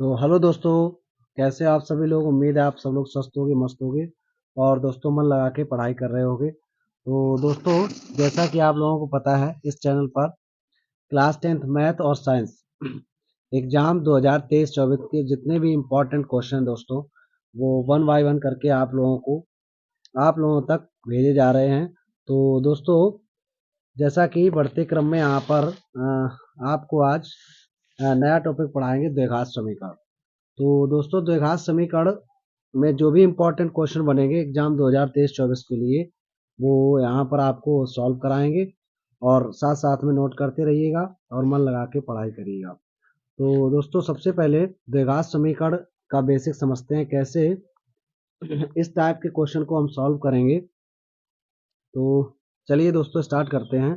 तो हेलो दोस्तों, कैसे आप सभी लोग। उम्मीद है आप सब लोग स्वस्थ होगे, मस्त होगे और दोस्तों मन लगा के पढ़ाई कर रहे होगे। तो दोस्तों, जैसा कि आप लोगों को पता है, इस चैनल पर क्लास 10th मैथ और साइंस एग्जाम 2023-24 के जितने भी इम्पोर्टेंट क्वेश्चन हैं दोस्तों, वो वन बाय वन करके आप लोगों तक भेजे जा रहे हैं। तो दोस्तों, जैसा कि बढ़ते क्रम में यहाँ पर आपको आज नया टॉपिक पढ़ाएंगे, द्विघात समीकरण। तो दोस्तों, द्विघात समीकरण में जो भी इम्पोर्टेंट क्वेश्चन बनेंगे एग्जाम 2023-24 के लिए, वो यहाँ पर आपको सॉल्व कराएंगे और साथ साथ में नोट करते रहिएगा और मन लगा के पढ़ाई करिएगा। तो दोस्तों, सबसे पहले द्विघात समीकरण का बेसिक समझते हैं, कैसे इस टाइप के क्वेश्चन को हम सॉल्व करेंगे। तो चलिए दोस्तों, स्टार्ट करते हैं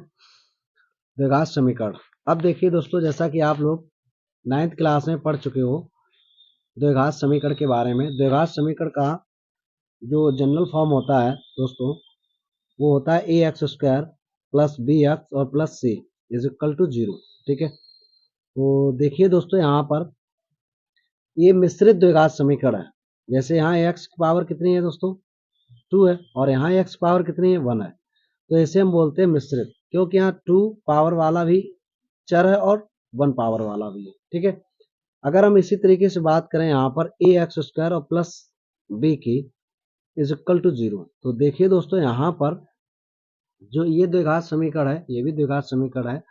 द्विघात समीकरण। अब देखिए दोस्तों, जैसा कि आप लोग 9th क्लास में पढ़ चुके हो द्विघात समीकरण के बारे में। द्विघात समीकरण का जो जनरल फॉर्म होता है दोस्तों, वो होता है a x square plus b x और plus c is equal to 0। ठीक है। तो देखिए दोस्तों, यहाँ पर ये मिश्रित द्विघात समीकरण है। जैसे यहाँ एक्स की पावर कितनी है दोस्तों, 2 है, और यहाँ एक्स की पावर कितनी है, 1 है। तो इसे हम बोलते हैं मिश्रित, क्योंकि यहाँ 2 पावर वाला भी चर है और 1 पावर वाला भी है। ठीक है। अगर हम इसी तरीके से बात करें यहाँ पर ए एक्स स्क्वायर और प्लस बी की इज इक्वल टू 0, तो देखिए दोस्तों, यहाँ पर जो ये द्विघात समीकरण है, ये भी द्विघात समीकरण है,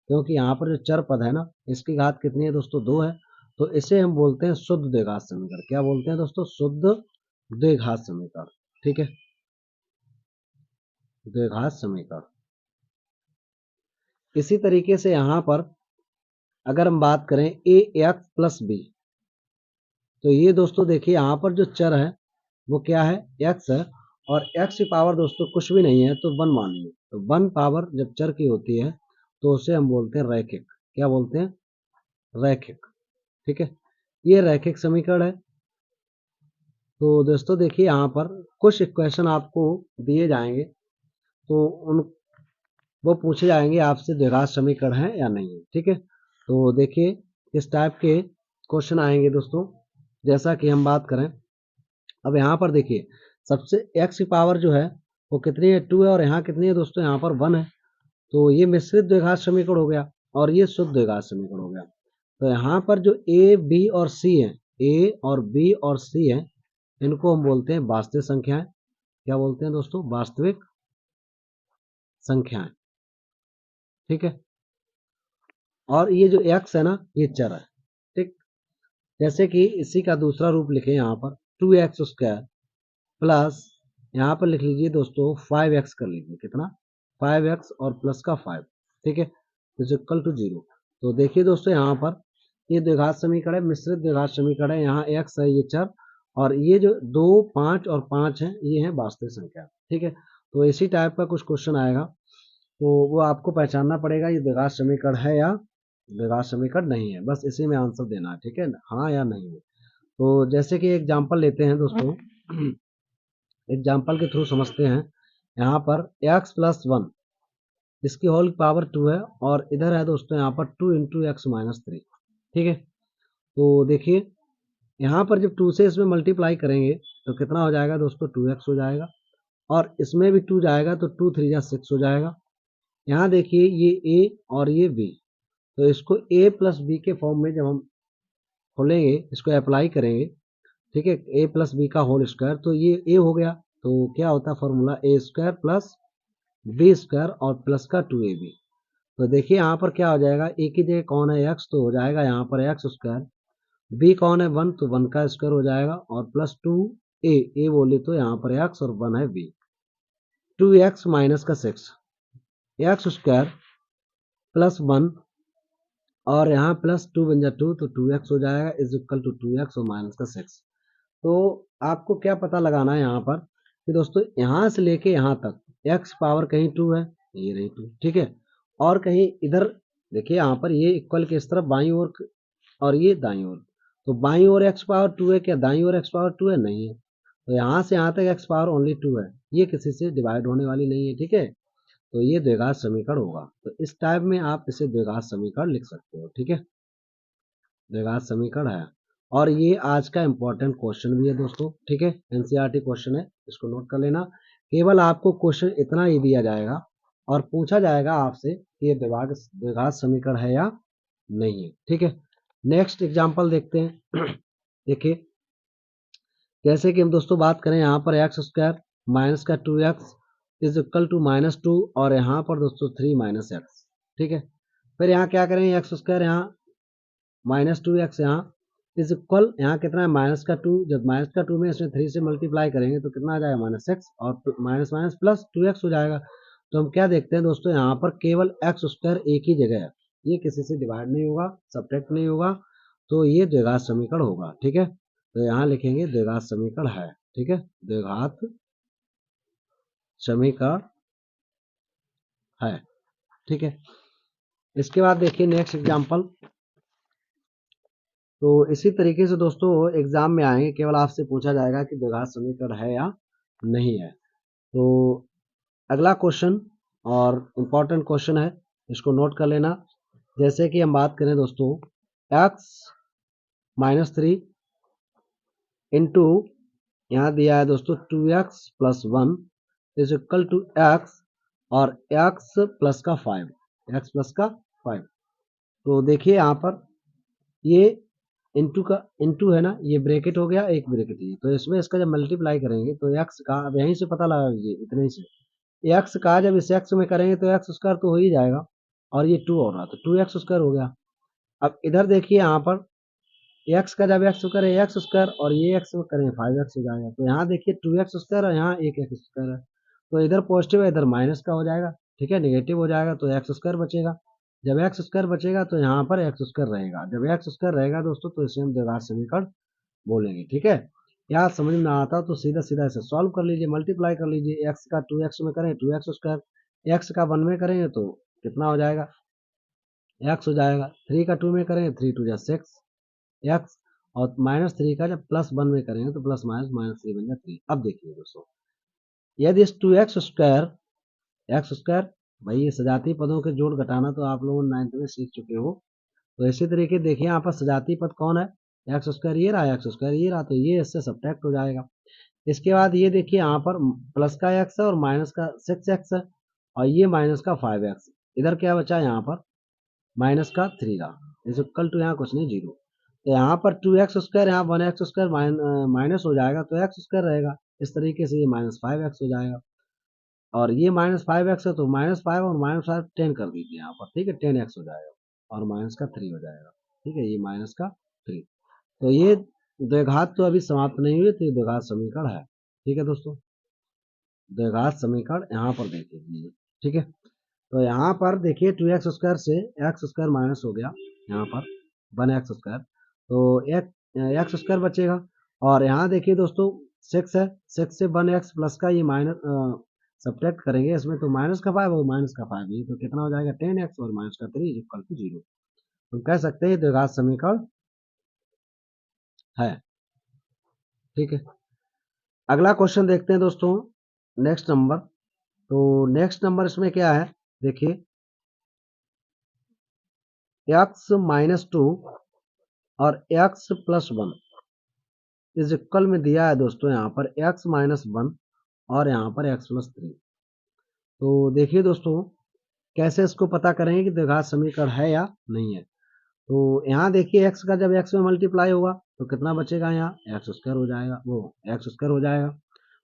क्योंकि यहाँ पर जो चर पद है ना, इसकी घात कितनी है दोस्तों, 2 है। तो इसे हम बोलते हैं शुद्ध द्विघात समीकरण। क्या बोलते हैं दोस्तों, शुद्ध द्विघात समीकरण। ठीक है, द्विघात समीकरण। इसी तरीके से यहाँ पर अगर हम बात करें ए एक्स प्लस बी, तो ये दोस्तों देखिए, यहाँ पर जो चर है वो क्या है, एक्स है, और एक्स की पावर दोस्तों कुछ भी नहीं है तो 1 मानिए। तो 1 पावर जब चर की होती है तो उसे हम बोलते हैं रैखिक। क्या बोलते हैं, रैखिक। ठीक है, ये रैखिक समीकरण है। तो दोस्तों देखिए, यहाँ पर कुछ इक्वेशन आपको दिए जाएंगे, तो उन वो पूछे जाएंगे आपसे, द्विघात समीकरण है या नहीं है। ठीक है। तो देखिए, इस टाइप के क्वेश्चन आएंगे दोस्तों। जैसा कि हम बात करें, अब यहाँ पर देखिए, सबसे एक्स की पावर जो है वो कितनी है, 2 है, और यहाँ कितनी है दोस्तों, यहाँ पर 1 है। तो ये मिश्रित द्विघात समीकरण हो गया और ये शुद्ध द्विघात समीकरण हो गया। तो यहाँ पर जो ए बी और सी है, ए और बी और सी है, इनको हम बोलते हैं वास्तविक संख्याएं। क्या बोलते हैं दोस्तों, वास्तविक संख्याएं। ठीक है। और ये जो एक्स है ना, ये चर है। ठीक। जैसे कि इसी का दूसरा रूप लिखे यहाँ पर, 2x² प्लस, यहाँ पर लिख लीजिए दोस्तों 5x कर लीजिए, कितना, 5x और प्लस का 5। ठीक है, इज इक्वल टू 0। तो देखिए दोस्तों, यहाँ पर ये द्विघात समीकरण है, मिश्रित द्विघात समीकरण है। यहाँ x है, ये चर, और ये जो 2, 5 और 5 है, ये है वास्तविक संख्या। ठीक है। तो इसी टाइप का कुछ क्वेश्चन आएगा, तो वो आपको पहचानना पड़ेगा ये द्विघात समीकरण है या द्विघात समीकरण नहीं है। बस इसी में आंसर देना है। ठीक है, हाँ या नहीं है। तो जैसे कि एग्जाम्पल लेते हैं दोस्तों, एग्जाम्पल के थ्रू समझते हैं। यहाँ पर x प्लस 1, इसकी होल पावर 2 है, और इधर है दोस्तों यहाँ पर 2 इंटू एक्स माइनस 3। ठीक है। तो देखिए, यहाँ पर जब 2 से इसमें मल्टीप्लाई करेंगे तो कितना हो जाएगा दोस्तों, 2x हो जाएगा, और इसमें भी 2 जाएगा तो 2 3 जा 6 हो जाएगा। यहाँ देखिए, ये a और ये b, तो इसको a प्लस बी के फॉर्म में जब हम खोलेंगे, इसको अप्लाई करेंगे, ठीक है, a प्लस बी का होल स्क्वायर, तो ये a हो गया। तो क्या होता है फॉर्मूला, ए स्क्वायर प्लस बी स्क्वायर और प्लस का 2ab। तो देखिए यहाँ पर क्या हो जाएगा, a की जगह कौन है, x, तो हो जाएगा यहाँ पर एक्स स्क्वायर, b कौन है, 1, तो 1 का स्क्वायर हो जाएगा, और प्लस 2a बोले तो यहाँ पर x और 1 है b। 2x माइनस का 6, एक्स स्क्वायर प्लस 1, और यहाँ प्लस 2 बन जाए 2, तो 2x हो जाएगा, इज इक्वल टू 2x और माइनस का 6। तो आपको क्या पता लगाना है यहाँ पर कि दोस्तों, यहाँ से लेके यहाँ तक x पावर कहीं 2 है, ये रही 2। ठीक है, और कहीं इधर देखिए, यहाँ पर ये इक्वल के इस तरफ बाईं ओर और ये दाईं ओर, तो बाईं ओर x पावर 2 है, क्या दाईं ओर x पावर 2 है, नहीं है। तो यहाँ से यहाँ तक x पावर ओनली 2 है, ये किसी से डिवाइड होने वाली नहीं है। ठीक है, तो ये द्विघात समीकरण होगा। तो इस टाइप में आप इसे द्विघात समीकरण लिख सकते हो। ठीक है, द्विघात समीकरण है। और ये आज का इम्पोर्टेंट क्वेश्चन भी है दोस्तों, ठीक है, एनसीईआरटी क्वेश्चन है, इसको नोट कर लेना। केवल आपको क्वेश्चन इतना ही दिया जाएगा और पूछा जाएगा आपसे कि ये द्विघात समीकरण है या नहीं है, ठीक है। नेक्स्ट एग्जांपल देखते हैं। देखिए, जैसे कि हम दोस्तों बात करें यहाँ पर एक्स स्क्वायर माइनस का 2x इज इक्वल टू -2 और यहाँ पर दोस्तों 3 माइनस एक्स, ठीक है। फिर यहाँ क्या करेंगे, एक्स स्क्वायर यहाँ -2x यहाँ इज इक्वल, यहाँ कितना है -2, जब -2 में इसमें 3 से मल्टीप्लाई करेंगे तो कितना आ जाएगा -x और माइनस माइनस प्लस 2x हो जाएगा। तो हम क्या देखते हैं दोस्तों, यहाँ पर केवल एक्स स्क्वायर एक ही जगह है, ये किसी से डिवाइड नहीं होगा, सब्ट्रैक्ट नहीं होगा, तो ये द्विघात समीकरण होगा, ठीक है। तो यहाँ लिखेंगे द्विघात समीकरण है, ठीक है, द्विघात समीकरण है, ठीक है। इसके बाद देखिए नेक्स्ट एग्जांपल। तो इसी तरीके से दोस्तों एग्जाम में आएंगे, केवल आपसे पूछा जाएगा कि द्विघात समीकरण है या नहीं है। तो अगला क्वेश्चन और इम्पोर्टेंट क्वेश्चन है, इसको नोट कर लेना। जैसे कि हम बात करें दोस्तों, x -3 इंटू यहाँ दिया है दोस्तों 2x plus 1 is equal to x और x प्लस का 5, x प्लस का 5। तो देखिए यहाँ पर ये इंटू है ना, ये ब्रैकेट हो गया, एक ब्रैकेट ही, तो इसमें इसका जब मल्टीप्लाई करेंगे तो x का, अब यहीं से पता लगा लीजिए इतने से, x का जब इस x में करेंगे तो x स्क्वायर तो हो ही जाएगा और ये 2 हो रहा तो 2x स्क्वायर हो गया। अब इधर देखिए यहाँ पर x का जब x करे x स्क्वायर और ये x में करें 5x हो जाएगा। तो यहाँ देखिए 2x स्क्वायर और यहाँ एक x स्क्वायर है, तो इधर पॉजिटिव है इधर माइनस का हो जाएगा, ठीक है, नेगेटिव हो जाएगा तो x स्क्वायर बचेगा। जब x स्क्वायर बचेगा तो यहाँ पर x स्क्वायर रहेगा, जब x स्क्वायर रहेगा दोस्तों तो इसे हम द्विघात समीकरण बोलेंगे, ठीक है। यहाँ समझ में आता तो सीधा सीधा इसे सॉल्व कर लीजिए, मल्टीप्लाई कर लीजिए, x का 2x में करें 2x स्क्वायर, x का 1 में करेंगे तो कितना हो जाएगा, x हो जाएगा, 3 का 2 में करेंगे 3 2 जा 6 x, और -3 का जब +1 में करेंगे तो प्लस माइनस -3 बन जाए 3। अब देखिए दोस्तों, यदि इस 2x स्क्वायर x स्क्वायर, भाई ये सजातीय पदों के जोड़ घटाना तो आप लोगों ने 9th में सीख चुके हो। तो इसी तरीके देखिए यहाँ पर सजातीय पद कौन है, एक्स स्क्वायर ये रहा, एक्स स्क्वायर ये रहा, तो ये इससे सब्ट्रैक्ट हो जाएगा। इसके बाद ये देखिए यहाँ पर प्लस का x है और माइनस का 6x है और ये माइनस का 5x, इधर क्या बचा यहाँ पर माइनस का 3 रहा, इज इक्वल टू यहाँ कुछ नहीं 0। तो यहाँ पर 2x स्क्वायर, यहाँ 1x स्क्वायर माइनस हो जाएगा तो x स्क्वायर रहेगा, इस तरीके से ये -5x हो जाएगा। और ये -5x है तो -5 और -5 10 कर दीजिए यहाँ पर, ठीक है, 10x हो जाएगा और माइनस का 3 हो जाएगा, ठीक है, ये माइनस का 3। तो ये द्विघात तो अभी समाप्त नहीं हुई, तो ये द्विघात समीकरण है, ठीक है दोस्तों, द्विघात समीकरण यहाँ पर देख लीजिए, ठीक है। तो यहाँ पर देखिए 2x स्क्वायर से x स्क्वायर माइनस हो गया, यहाँ पर 1x स्क्वायर, तो एक्स स्क्वायर बचेगा। और यहाँ देखिए दोस्तों 6 है, 6 से 1x प्लस का ये माइनस सब्ट्रैक्ट करेंगे इसमें तो माइनस का 5 और माइनस का 5, ये तो कितना हो जाएगा 10x और माइनस का 3 इक्वल टू 0। हम कह सकते हैं द्विघात समीकरण है, ठीक है। अगला क्वेश्चन देखते हैं दोस्तों, नेक्स्ट नंबर। तो नेक्स्ट नंबर इसमें क्या है, देखिए x -2 और x प्लस 1 इज इक्वल में दिया है दोस्तों यहाँ पर x -1 और यहाँ पर x प्लस 3। तो देखिए दोस्तों कैसे इसको पता करेंगे कि द्विघात समीकरण है या नहीं है। तो यहाँ देखिए x का जब x में मल्टीप्लाई होगा तो कितना बचेगा, यहाँ एक्स स्क्वायर हो जाएगा, वो एक्स स्क्वायर हो जाएगा।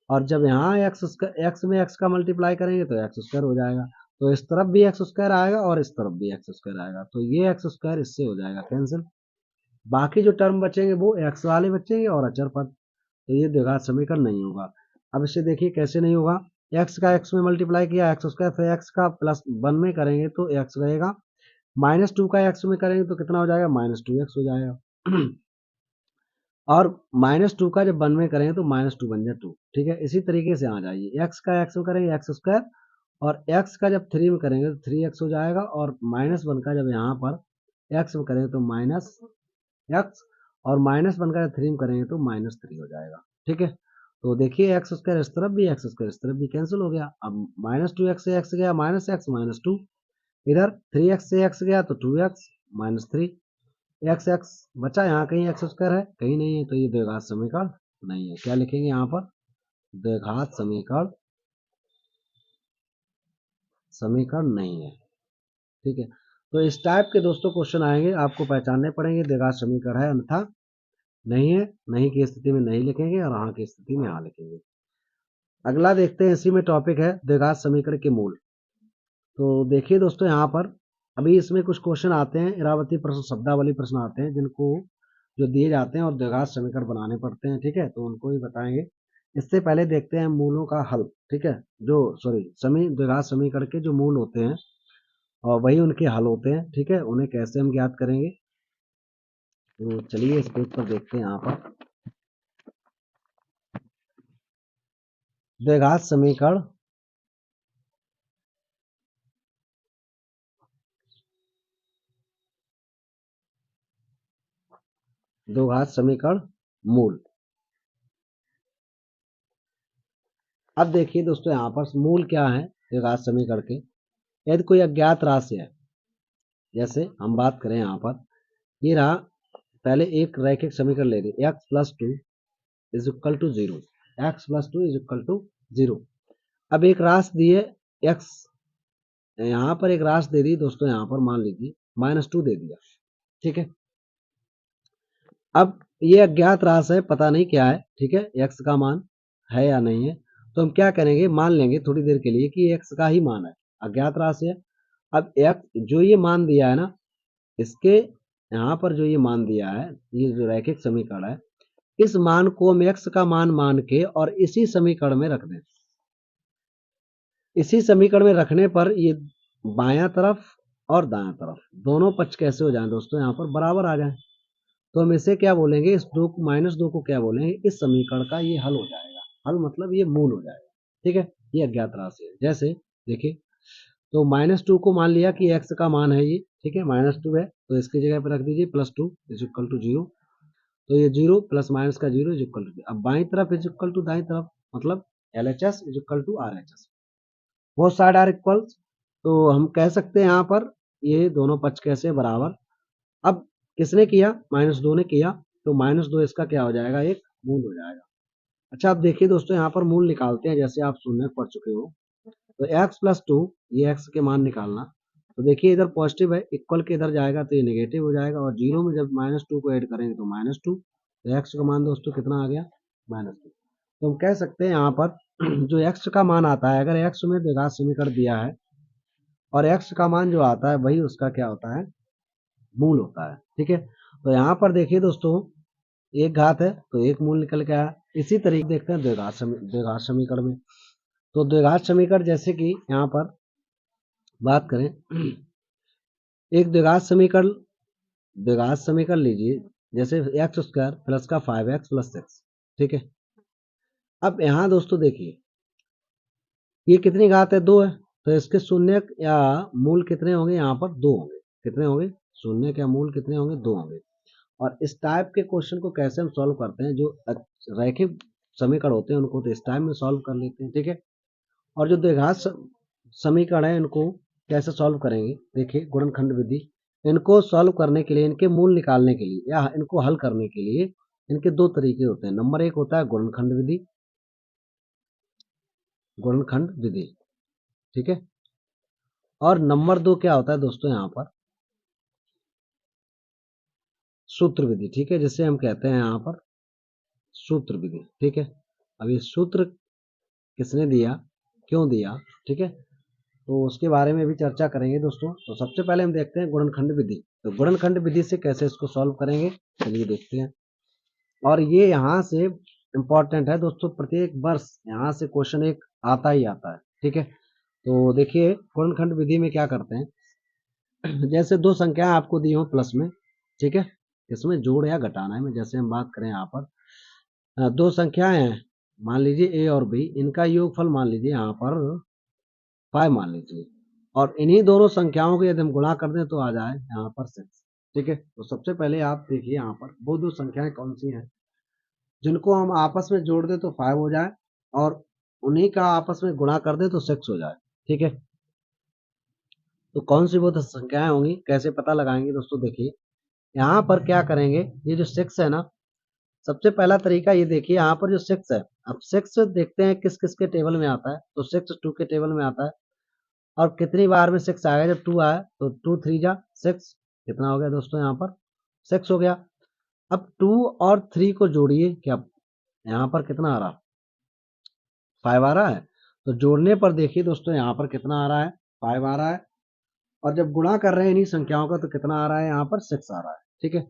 और जब यहाँ x में x का मल्टीप्लाई करेंगे तो एक्स स्क्वायर हो जाएगा, तो इस तरफ भी एक्स स्क्वायर आएगा और इस तरफ भी एक्स स्क्वायर आएगा, तो ये एक्स स्क्वायर इससे हो जाएगा कैंसिल, बाकी जो टर्म बचेंगे वो एक्स वाले बचेंगे और अचर पद, तो ये द्विघात समीकरण नहीं होगा। अब इसे देखिए कैसे नहीं होगा, एक्स का एक्स में मल्टीप्लाई किया एक्स स्क्वायर, फिर एक्स का +1 में करेंगे तो एक्स रहेगा, -2 का एक्स में करेंगे तो कितना हो जाएगा -2x हो जाएगा। और -2 का जब 1 में करेंगे तो -2 बन जाए 2, ठीक है। इसी तरीके से आ जाइए, एक्स का एक्स में करेंगे एक्स स्क्वायर और एक्स का जब 3 में करेंगे तो 3x हो जाएगा, और -1 का जब यहाँ पर एक्स में करेंगे तो -x, और -1 का जब 3 में करेंगे तो -3 हो जाएगा, ठीक है। तो देखिए एक्स स्क्वायर इस तरफ भी एक्स स्क्वायर इस तरफ भी कैंसिल हो गया। अब -2x से x गया -x -2, इधर 3x से x गया तो 2x -3, एक्स एक्स बचा, यहाँ कहीं एक्स स्क्वायर है, कहीं नहीं है, तो ये द्विघात समीकरण नहीं है। क्या लिखेंगे यहाँ पर? द्विघात समीकरण नहीं है। ठीक है, तो इस टाइप के दोस्तों क्वेश्चन आएंगे, आपको पहचानने पड़ेंगे द्विघात समीकरण है अन्यथा नहीं है। नहीं की स्थिति में नहीं लिखेंगे और हाँ की स्थिति में हाँ लिखेंगे। अगला देखते हैं, इसी में टॉपिक है द्विघात समीकरण के मूल। तो देखिए दोस्तों, यहाँ पर अभी इसमें कुछ क्वेश्चन आते हैं, इरावती प्रश्न, शब्दावली प्रश्न आते हैं, जिनको जो दिए जाते हैं और द्विघात समीकरण बनाने पड़ते हैं। ठीक है, तो उनको ही बताएंगे। इससे पहले देखते हैं मूलों का हल। ठीक है, जो द्विघात समीकरण के जो मूल होते हैं और वही उनके हल होते हैं। ठीक है, उन्हें कैसे हम ज्ञात करेंगे, तो चलिए इस पेज पर देखते हैं। यहाँ पर द्विघात समीकरण मूल। अब देखिए दोस्तों, यहाँ पर मूल क्या है द्विघात समीकरण के। यदि कोई अज्ञात राशि है, जैसे हम बात करें यहाँ पर, ये रहा, पहले एक रैखिक समीकरण ले रही, x plus two is equal to zero, x plus two is equal to zero. अब एक राशि दी है एक्स, यहाँ पर एक राशि दे दी दोस्तों, यहाँ पर मान लीजिए -2 दे दिया। ठीक है, अब ये अज्ञात राशि है, पता नहीं क्या है। ठीक है, एक्स का मान है या नहीं है, तो हम क्या करेंगे, मान लेंगे थोड़ी देर के लिए कि एक्स का ही मान है, अज्ञात राशि है। अब एक्स जो ये मान दिया है ना, इसके यहाँ पर जो ये मान दिया है, ये जो रैखिक समीकरण है, इस मान को हम एक्स का मान के और इसी समीकरण में रख दें। इसी समीकरण में रखने पर ये बायां तरफ और दायां तरफ दोनों पक्ष कैसे हो जाएं दोस्तों, यहाँ पर बराबर आ जाए। तो हम इसे क्या बोलेंगे, इस -2 को क्या बोलेंगे, इस समीकरण का ये हल हो जाएगा। हल मतलब ये मूल हो जाएगा। ठीक है, ये अज्ञात राशि है। जैसे देखिए, तो -2 को मान लिया कि x का मान है ये। ठीक है, -2 है, तो इसकी जगह पर रख दीजिए +2 इज इक्वल टू 0। तो ये 0 प्लस माइनस का 0 इज इक्वल टू, अब बाई तरफ इज इक्वल टू दाई तरफ, मतलब LHS is equal to RHS, both side are equal. तो हम कह सकते हैं यहाँ पर ये दोनों पक्ष कैसे बराबर। अब किसने किया, -2 ने किया, तो -2 इसका क्या हो जाएगा, एक मूल हो जाएगा। अच्छा, अब देखिए दोस्तों, यहाँ पर मूल निकालते हैं, जैसे आप सुनने पढ़ चुके हो। तो x+2, ये x के मान निकालना। तो देखिए इधर पॉजिटिव है, इक्वल के इधर जाएगा तो ये नेगेटिव हो जाएगा, और जीरो में जब -2 को ऐड करेंगे तो -2, तो x का मान दोस्तों कितना आ गया, -2। तो हम कह सकते हैं यहाँ पर जो x का मान आता है, अगर x में द्विघात समीकरण दिया है और x का मान जो आता है वही उसका क्या होता है, मूल होता है। ठीक है, तो यहाँ पर देखिए दोस्तों, एक घात है तो एक मूल निकल के आया। इसी तरीके देखते हैं द्विघात समीकरण में। तो द्विघात समीकरण जैसे कि यहाँ पर बात करें, एक द्विघात समीकरण लीजिए, जैसे x² प्लस का 5x प्लस 6। ठीक है, अब यहाँ दोस्तों देखिए, ये कितनी घात है, 2 है, तो इसके शून्य या मूल कितने होंगे, यहाँ पर 2 होंगे। कितने होंगे, शून्य के मूल कितने होंगे, 2 होंगे। और इस टाइप के क्वेश्चन को कैसे हम सॉल्व करते हैं, जो रैखिक समीकरण होते हैं उनको तो इस टाइप में सॉल्व कर लेते हैं। ठीक है, और जो द्विघात समीकरण है इनको कैसे सॉल्व करेंगे, देखिए गुणनखंड विधि। इनको सॉल्व करने के लिए, इनके मूल निकालने के लिए या इनको हल करने के लिए इनके दो तरीके होते हैं। नंबर 1 होता है गुणनखंड विधि, ठीक है, और नंबर 2 क्या होता है दोस्तों, यहाँ पर सूत्र विधि। ठीक है, जिसे हम कहते हैं यहाँ पर सूत्र विधि। ठीक है, अब ये सूत्र किसने दिया, क्यों दिया, ठीक है, तो उसके बारे में भी चर्चा करेंगे दोस्तों। तो सबसे पहले हम देखते हैं गुणनखंड विधि। तो गुणनखंड विधि से कैसे इसको सॉल्व करेंगे, चलिए देखते हैं। और ये यहाँ से इम्पोर्टेंट है दोस्तों, प्रत्येक वर्ष यहाँ से क्वेश्चन एक आता ही आता है। ठीक है, तो देखिए गुणनखंड विधि में क्या करते हैं, जैसे दो संख्या आपको दी हो प्लस में, ठीक है, इसमें जोड़ या घटाना है। जैसे हम बात करें यहाँ पर दो संख्याएं हैं, मान लीजिए a और b, इनका योगफल मान लीजिए यहाँ पर 5 मान लीजिए, और इन्हीं दोनों संख्याओं को यदि हम गुणा कर दें तो आ जाए यहाँ पर 6। ठीक है, तो सबसे पहले आप देखिए यहाँ पर वो दो संख्याएं कौन सी हैं जिनको हम आपस में जोड़ दें तो 5 हो जाए, और उन्हीं का आपस में गुणा कर दें तो 6 हो जाए। ठीक है, तो कौन सी वो संख्याएं होंगी, कैसे पता लगाएंगे दोस्तों, देखिए यहाँ पर क्या करेंगे, ये जो 6 है ना, सबसे पहला तरीका ये देखिए, यहाँ पर जो 6 है, अब 6 देखते हैं किस किस के टेबल में आता है, तो 6 2 के टेबल में आता है। और कितनी बार में 6 आएगा, जब 2 आया तो 2 3 जा 6, कितना हो गया दोस्तों, यहाँ पर 6 हो गया। अब 2 और 3 को जोड़िए, क्या यहाँ पर कितना आ रहा, 5 आ रहा है। तो जोड़ने पर देखिए दोस्तों, यहाँ पर कितना आ रहा है, 5 आ रहा है। और जब गुणा कर रहे हैं इन्हीं संख्याओं का, तो कितना आ रहा है, यहाँ पर 6 आ रहा है। ठीक है,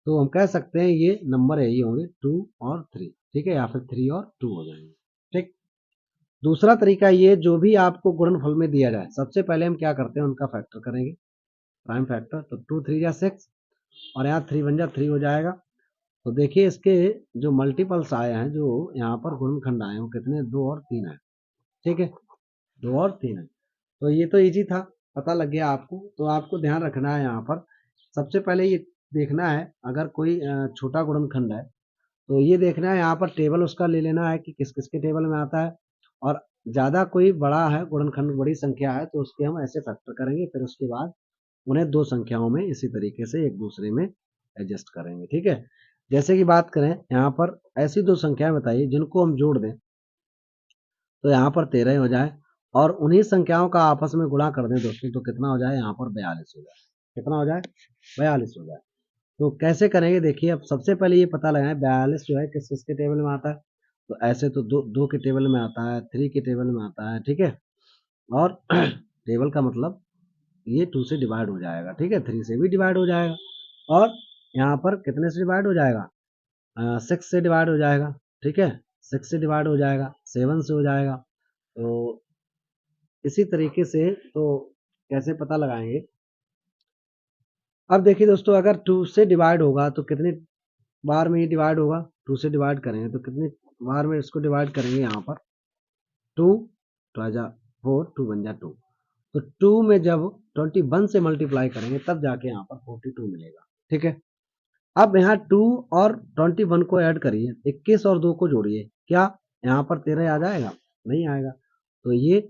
तो हम कह सकते हैं ये नंबर यही होंगे 2 और 3। ठीक है, या फिर 3 और 2 हो जाएंगे। ठीक, दूसरा तरीका ये, जो भी आपको गुणनफल में दिया जाए, सबसे पहले हम क्या करते हैं, उनका फैक्टर करेंगे, प्राइम फैक्टर। तो 2 3 जा 6, और यहाँ 3 1 जा 3 हो जाएगा। तो देखिए इसके जो मल्टीपल्स आए हैं, जो यहाँ पर गुणनखंड आए हैं, वो कितने, 2 और 3 है। ठीक है, 2 और 3 है। तो ये तो इजी था, पता लग गया आपको। तो आपको ध्यान रखना है, यहाँ पर सबसे पहले ये देखना है, अगर कोई छोटा गुणनखंड है, तो ये देखना है यहाँ पर टेबल उसका ले लेना है कि किस किस के टेबल में आता है। और ज़्यादा कोई बड़ा है गुणनखंड, बड़ी संख्या है, तो उसके हम ऐसे फैक्टर करेंगे, फिर उसके बाद उन्हें दो संख्याओं में इसी तरीके से एक दूसरे में एडजस्ट करेंगे। ठीक है, जैसे कि बात करें, यहाँ पर ऐसी दो संख्याएं बताइए जिनको हम जोड़ दें तो यहाँ पर 13 हो जाए, और उन्हीं संख्याओं का आपस में गुणा कर दें दोस्तों, तो कितना हो जाए, यहाँ पर 42 हो जाए। कितना हो जाए, 42 हो जाए। तो कैसे करेंगे, देखिए अब सबसे पहले ये पता लगाएं 42 जो है किस किस के टेबल में आता है। तो ऐसे तो दो के टेबल में आता है, 3 के टेबल में आता है। ठीक है, और टेबल का मतलब ये 2 से डिवाइड हो जाएगा। ठीक है, 3 से भी डिवाइड हो जाएगा, और यहाँ पर कितने से डिवाइड हो जाएगा, 6 से डिवाइड हो जाएगा। ठीक है, 6 से डिवाइड हो जाएगा, 7 से हो जाएगा। तो इसी तरीके से तो कैसे पता लगाएंगे, अब देखिए दोस्तों, अगर 2 से डिवाइड होगा तो कितने बार में ये डिवाइड होगा, 2 से डिवाइड करेंगे तो कितने बार में इसको डिवाइड करेंगे, यहाँ पर 2 2 जा 4, 2 1 जा 2। तो 2 में जब 21 से मल्टीप्लाई करेंगे तब जाके यहाँ पर 42 मिलेगा। ठीक है, अब यहाँ 2 और 21 को ऐड करिए, 21 और 2 को जोड़िए, क्या यहाँ पर 13 आ जाएगा, नहीं आएगा। तो ये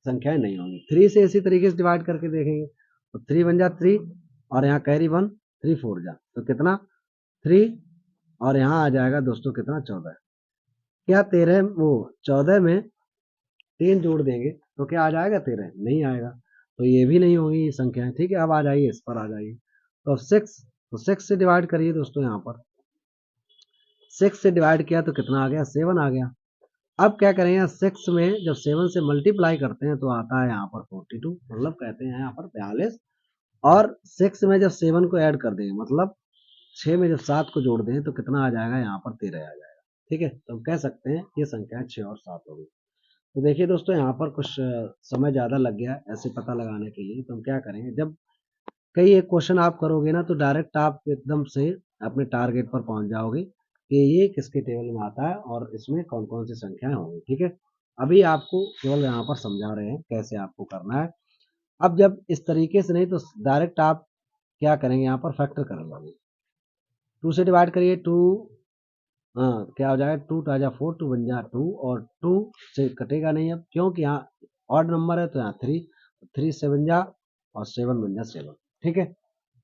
संख्याएं नहीं होंगी। 3 से इसी तरीके से डिवाइड करके देखेंगे, तो 3 1 जा 3, और यहाँ कैरी 1, 3 4 जा, तो कितना 3, और यहाँ आ जाएगा दोस्तों कितना, 14। क्या 13, वो 14 में 3 जोड़ देंगे तो क्या आ जाएगा, 13 नहीं आएगा। तो ये भी नहीं होगी ये संख्याएं। ठीक है, अब आ जाइए, इस पर आ जाइए। तो 6 से डिवाइड करिए दोस्तों, यहाँ पर 6 से डिवाइड किया तो कितना आ गया, 7 आ गया। अब क्या करेंगे, 6 में जब 7 से मल्टीप्लाई करते हैं तो आता है यहाँ पर 42, मतलब कहते हैं यहाँ पर 42। और 6 में जब 7 को ऐड कर देंगे, मतलब 6 में जब 7 को जोड़ दें तो कितना आ जाएगा, यहाँ पर 13 आ जाएगा। ठीक है, तो हम कह सकते हैं ये संख्या 6 और 7 होगी। तो देखिए दोस्तों, यहाँ पर कुछ समय ज़्यादा लग गया ऐसे पता लगाने के लिए। तो हम क्या करेंगे, जब कई एक क्वेश्चन आप करोगे ना, तो डायरेक्ट आप एकदम से अपने टारगेट पर पहुंच जाओगे कि ये किसके टेबल में आता है और इसमें कौन कौन सी संख्याएं होंगी। ठीक है, अभी आपको केवल यहाँ पर समझा रहे हैं कैसे आपको करना है। अब जब इस तरीके से नहीं, तो डायरेक्ट आप क्या करेंगे, यहाँ पर फैक्टर कर लोगे। 2 से डिवाइड करिए, 2, हाँ क्या हो जाएगा, 2 2 जा 4, 2 1 जा 2, और 2 से कटेगा नहीं अब, क्योंकि यहाँ ऑड नंबर है, तो यहाँ 3, 3 7 जा, और 7 1 जा 7। ठीक है,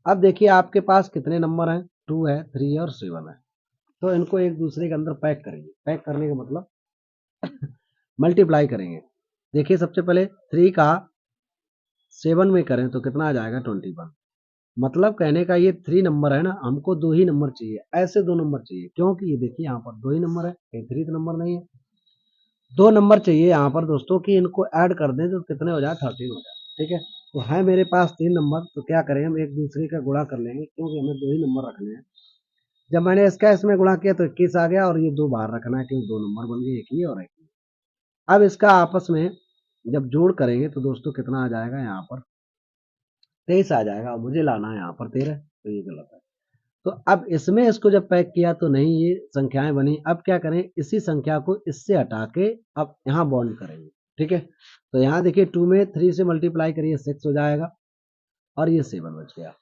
अब देखिए आपके पास कितने नंबर हैं, 2 है, 3 है और 7 है। तो इनको एक दूसरे के अंदर पैक करेंगे, पैक करने का मतलब मल्टीप्लाई करेंगे। देखिए सबसे पहले 3 का 7 में करें तो कितना आ जाएगा, 21। मतलब कहने का ये 3 नंबर है ना, हमको 2 ही नंबर चाहिए, ऐसे 2 नंबर चाहिए, क्योंकि ये देखिए यहाँ पर 2 ही नंबर है, कहीं 3 नंबर नहीं है। 2 नंबर चाहिए यहाँ पर दोस्तों, कि इनको ऐड कर दें तो कितने हो जाए, 13 हो जाए। ठीक है, तो है मेरे पास 3 नंबर, तो क्या करें, हम एक दूसरे का गुणा कर लेंगे, क्योंकि हमें 2 ही नंबर रखने हैं। जब मैंने इसका इसमें गुणा किया तो 21 आ गया, और ये 2 बाहर रखना है, क्योंकि 2 नंबर बन गए, एक ही और एक ही। अब इसका आपस में जब जोड़ करेंगे तो दोस्तों कितना आ जाएगा, यहाँ पर 23 आ जाएगा, और मुझे लाना है यहाँ पर 13, तो ये गलत है। तो अब इसमें इसको जब पैक किया तो नहीं ये संख्याएं बनी। अब क्या करें, इसी संख्या को इससे हटा के अब यहाँ बॉन्ड करेंगे। ठीक है, तो यहाँ देखिए 2 में 3 से मल्टीप्लाई करिए, 6 हो जाएगा, और ये 7 बच गया।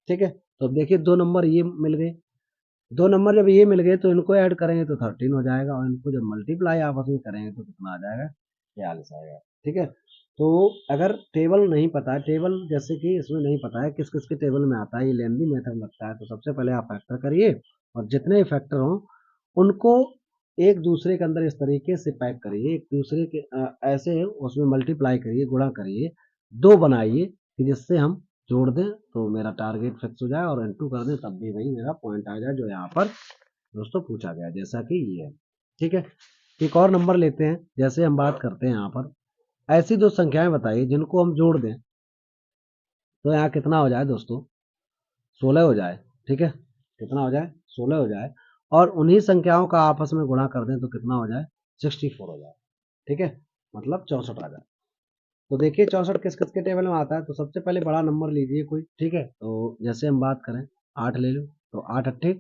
ठीक है, तो अब देखिए 2 नंबर ये मिल गए, 2 नंबर जब ये मिल गए तो इनको ऐड करेंगे तो 13 हो जाएगा, और इनको जब मल्टीप्लाई आपस में करेंगे तो कितना आ जाएगा, 42 आएगा। ठीक है, तो अगर टेबल नहीं पता है, टेबल जैसे कि इसमें नहीं पता है किस किस के टेबल में आता है, ये लेंदी मेथड लगता है, तो सबसे पहले आप फैक्टर करिए और जितने भी फैक्टर हों उनको एक दूसरे के अंदर इस तरीके से पैक करिए, एक दूसरे के ऐसे उसमें मल्टीप्लाई करिए, गुणा करिए, दो बनाइए कि जिससे हम जोड़ दें तो मेरा टारगेट फिक्स हो जाए, और इनटू कर दें तब भी वही मेरा पॉइंट आ जाए जो यहाँ पर दोस्तों पूछा गया, जैसा कि ये है। ठीक है, एक और नंबर लेते हैं। जैसे हम बात करते हैं यहाँ पर ऐसी दो संख्याएं बताइए जिनको हम जोड़ दें तो यहाँ कितना हो जाए दोस्तों, 16 हो जाए। ठीक है, कितना हो जाए, 16 हो जाए, और उन्हीं संख्याओं का आपस में गुणा कर दें तो कितना हो जाए, 64 हो जाए। ठीक है, मतलब 64 आ जाए। तो देखिए 64 किस किस के टेबल में आता है, तो सबसे पहले बड़ा नंबर लीजिए कोई। ठीक है, तो जैसे हम बात करें 8 ले लो, तो 8 अट्ठे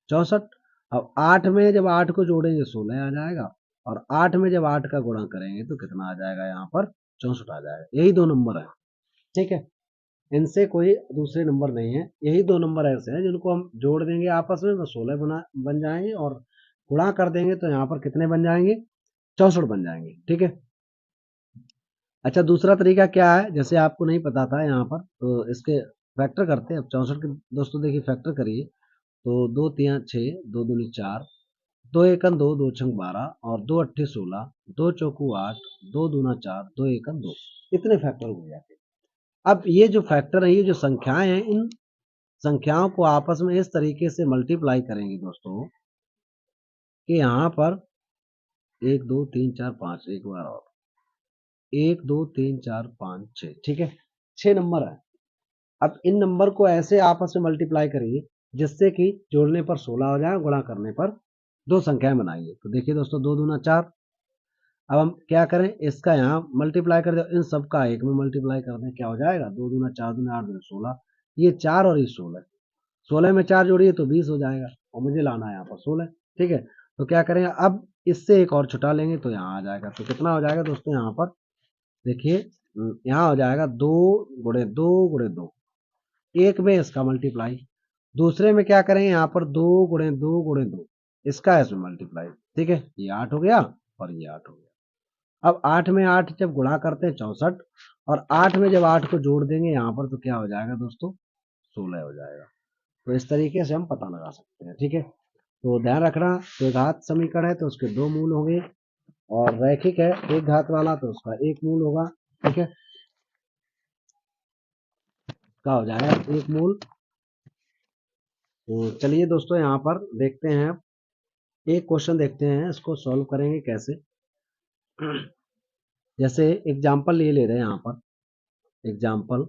64। अब 8 में जब 8 को जोड़ेंगे 16 आ जाएगा, और 8 में जब 8 का गुणा करेंगे तो कितना आ जाएगा, यहाँ पर 64 आ जाएगा। यही दो नंबर है। ठीक है, इनसे कोई दूसरे नंबर नहीं है, यही दो नंबर ऐसे हैं जिनको हम जोड़ देंगे आपस में, 16 बन जाएंगे, और गुणा कर देंगे तो यहाँ पर कितने बन जाएंगे, 64 बन जाएंगे। ठीक है, अच्छा दूसरा तरीका क्या है, जैसे आपको नहीं पता था यहाँ पर, तो इसके फैक्टर करते हैं। अब 64 के दोस्तों देखिए फैक्टर करिए, तो 2 3 6, 2 दूनी 4, 2 एकन 2, 2 छंग 12, और 2 अट्ठे 16, 2 चौकू 8, 2 दूना 4, 2 एकन 2, इतने फैक्टर हो जाते हैं। अब ये जो फैक्टर है, ये जो संख्याएं हैं, इन संख्याओं को आपस में इस तरीके से मल्टीप्लाई करेंगे दोस्तों कि यहाँ पर 1 2 3 4 5, एक बार और 1 2 3 4 5 6। ठीक है, 6 नंबर है। अब इन नंबर को ऐसे आपस में मल्टीप्लाई करिए जिससे कि जोड़ने पर 16 हो जाए, गुणा करने पर दो संख्याएं बनाइए। तो देखिए दोस्तों 2 दूना 4। अब हम क्या करें, इसका यहाँ मल्टीप्लाई कर दें, इन सब का एक में मल्टीप्लाई कर दें, क्या हो जाएगा, 2 दूना 4 दूना 8 दूना 16, ये 4 और ये 16, 16 में 4 जोड़िए तो 20 हो जाएगा, और मुझे लाना है यहाँ पर 16। ठीक है, तो क्या करेंगे, अब इससे एक और छुटा लेंगे तो यहाँ आ जाएगा। तो कितना हो जाएगा दोस्तों, यहाँ पर देखिए यहाँ हो जाएगा 2 गुणे 2 गुणे 2, एक में इसका मल्टीप्लाई, दूसरे में क्या करेंगे, यहाँ पर 2 गुणे 2 गुणे 2, इसका इसमें मल्टीप्लाई। ठीक है, ये 8 हो गया और ये 8 हो गया। अब 8 में 8 जब गुणा करते हैं 64, और 8 में जब 8 को जोड़ देंगे यहाँ पर तो क्या हो जाएगा दोस्तों, 16 हो जाएगा। तो इस तरीके से हम पता लगा सकते हैं। ठीक है, तो ध्यान रखना, द्विघात समीकरण है तो उसके दो मूल होंगे, और रैखिक है एक घात वाला तो उसका एक मूल होगा। ठीक है, क्या हो जाएगा, एक मूल। तो चलिए दोस्तों यहाँ पर देखते हैं, एक क्वेश्चन देखते हैं, इसको सॉल्व करेंगे कैसे। जैसे एग्जाम्पल ये ले रहे हैं यहाँ पर, एग्जाम्पल,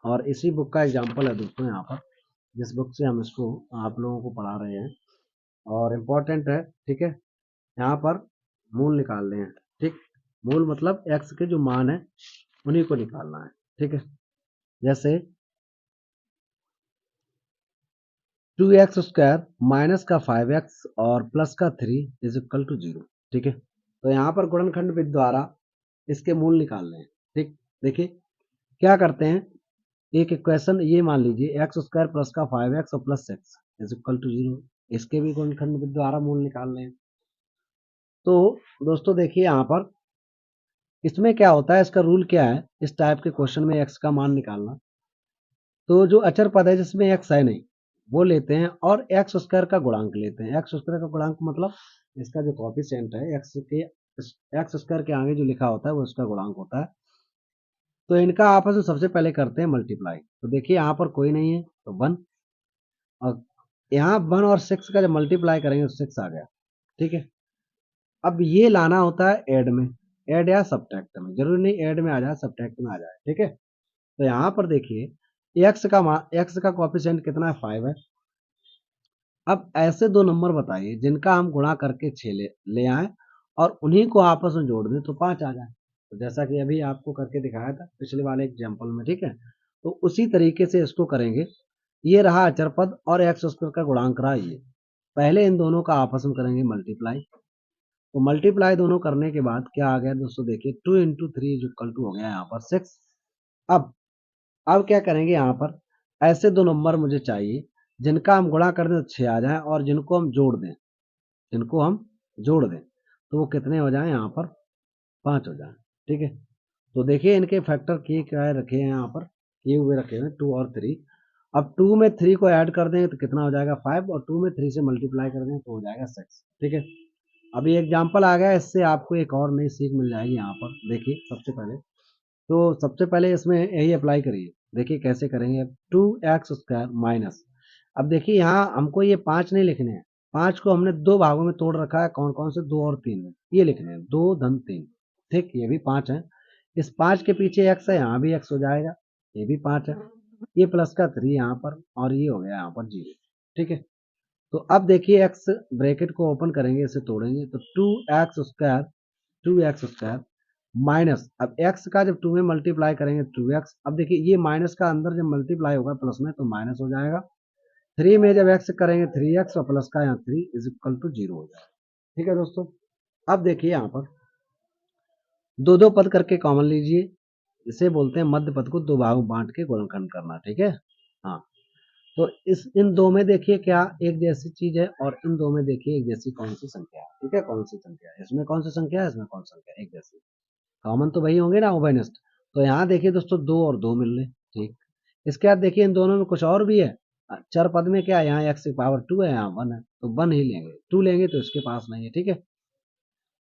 और इसी बुक का एग्जाम्पल है दोस्तों यहाँ पर, जिस बुक से हम इसको आप लोगों को पढ़ा रहे हैं, और इम्पोर्टेंट है। ठीक है, यहाँ पर मूल निकाल रहे हैं। ठीक, मूल मतलब एक्स के जो मान है उन्हीं को निकालना है। ठीक है, जैसे 2x² माइनस का 5x और प्लस का 3 इज इक्वल टू 0। ठीक है, तो यहाँ पर गुणनखंड विधि द्वारा इसके मूल निकाल रहे हैं। ठीक, देखिए क्या करते हैं, एक इक्वेशन ये मान लीजिए x² प्लस का 5x और प्लस 6 इज इक्वल टू 0, इसके भी गुणनखंड विधि द्वारा मूल निकाल रहे हैं। तो दोस्तों देखिए यहाँ पर इसमें क्या होता है, इसका रूल क्या है, इस टाइप के क्वेश्चन में x का मान निकालना, तो जो अचर पद है जिसमें x है नहीं वो लेते हैं, और x² का गुणांक लेते हैं। x² का गुणांक मतलब इसका जो कॉफिशिएंट है x² के आगे जो लिखा होता है वो इसका गुणांक होता है। तो इनका आपस में सबसे पहले करते हैं मल्टीप्लाई। तो देखिए यहाँ पर कोई नहीं है तो 1, और यहाँ 1 और 6 का जब मल्टीप्लाई करेंगे तो 6 आ गया। ठीक है, अब ये लाना होता है ऐड में, ऐड या सब्ट्रैक्ट में, जरूरी नहीं ऐड में आ जाए सब्ट्रैक्ट में आ जाए। ठीक है, तो यहाँ पर देखिए एक्स का कॉफिशिएंट कितना है, 5 है। अब ऐसे दो नंबर बताइए जिनका हम गुणा करके 6 ले आए और उन्हीं को आपस में जोड़ दें तो 5 आ जाए। तो जैसा कि अभी आपको करके दिखाया था पिछले वाले एग्जाम्पल में। ठीक है, तो उसी तरीके से इसको करेंगे। ये रहा अचर पद और x² का गुणांक रहा ये, पहले इन दोनों का आपस में करेंगे मल्टीप्लाई। तो मल्टीप्लाई दोनों करने के बाद क्या आ गया दोस्तों, देखिए 2 इंटू 3 इज इक्वल टू हो गया यहाँ पर 6। अब क्या करेंगे, यहाँ पर ऐसे दो नंबर मुझे चाहिए जिनका हम गुणा कर दें तो 6 आ जाए, और जिनको हम जोड़ दें, जिनको हम जोड़ दें तो वो कितने हो जाए, यहाँ पर 5 हो जाए। ठीक है, तो देखिए इनके फैक्टर किए क्या रखे हैं यहाँ पर, किए हुए रखे हैं 2 और 3। अब 2 में 3 को ऐड कर देंगे तो कितना हो जाएगा 5, और 2 में 3 से मल्टीप्लाई कर देंगे तो हो जाएगा 6। ठीक है, अभी एग्जाम्पल आ गया, इससे आपको एक और नई सीख मिल जाएगी। यहाँ पर देखिए सबसे पहले इसमें यही अप्लाई करिए। देखिए कैसे करेंगे, अब 2x² माइनस, अब देखिए यहाँ हमको ये 5 नहीं लिखने हैं, 5 को हमने दो भागों में तोड़ रखा है, कौन कौन से, 2 और 3 में, ये लिखने हैं 2 धन 3। ठीक, ये भी 5 है, इस 5 के पीछे x है, यहाँ भी x हो जाएगा, ये भी 5 है, ये प्लस का 3 यहाँ पर, और ये हो गया यहाँ पर 0। ठीक है, तो अब देखिए x ब्रैकेट को ओपन करेंगे, इसे तोड़ेंगे तो 2x² माइनस, अब x का जब 2 में मल्टीप्लाई करेंगे 2x, अब देखिए ये माइनस का अंदर जब मल्टीप्लाई होगा प्लस में तो माइनस हो जाएगा, 3 में जब x करेंगे 3x और प्लस का यहाँ 3 इज इक्वल टू 0 हो जाएगा। ठीक है दोस्तों, अब देखिए यहाँ पर दो दो पद करके कॉमन लीजिए, इसे बोलते हैं मध्य पद को दो भागों बांट के गुणनखंड करना। ठीक है, हाँ, तो इन दो में देखिए क्या एक जैसी चीज है, और इन दो में देखिए एक जैसी कौन सी संख्या है। ठीक है, कौन सी संख्या है, इसमें कौन सी संख्या है, इसमें कौन सी संख्या है, एक जैसी, कॉमन तो वही होंगे ना, उभयनिष्ठ। तो यहाँ देखिए दोस्तों 2 और 2 मिल रहे। ठीक, इसके बाद देखिए इन दोनों में कुछ और भी है, चर पद में क्या है, यहाँ x की पावर 2 है, यहाँ 1 है, तो 1 ही लेंगे, 2 लेंगे तो इसके पास नहीं है। ठीक है,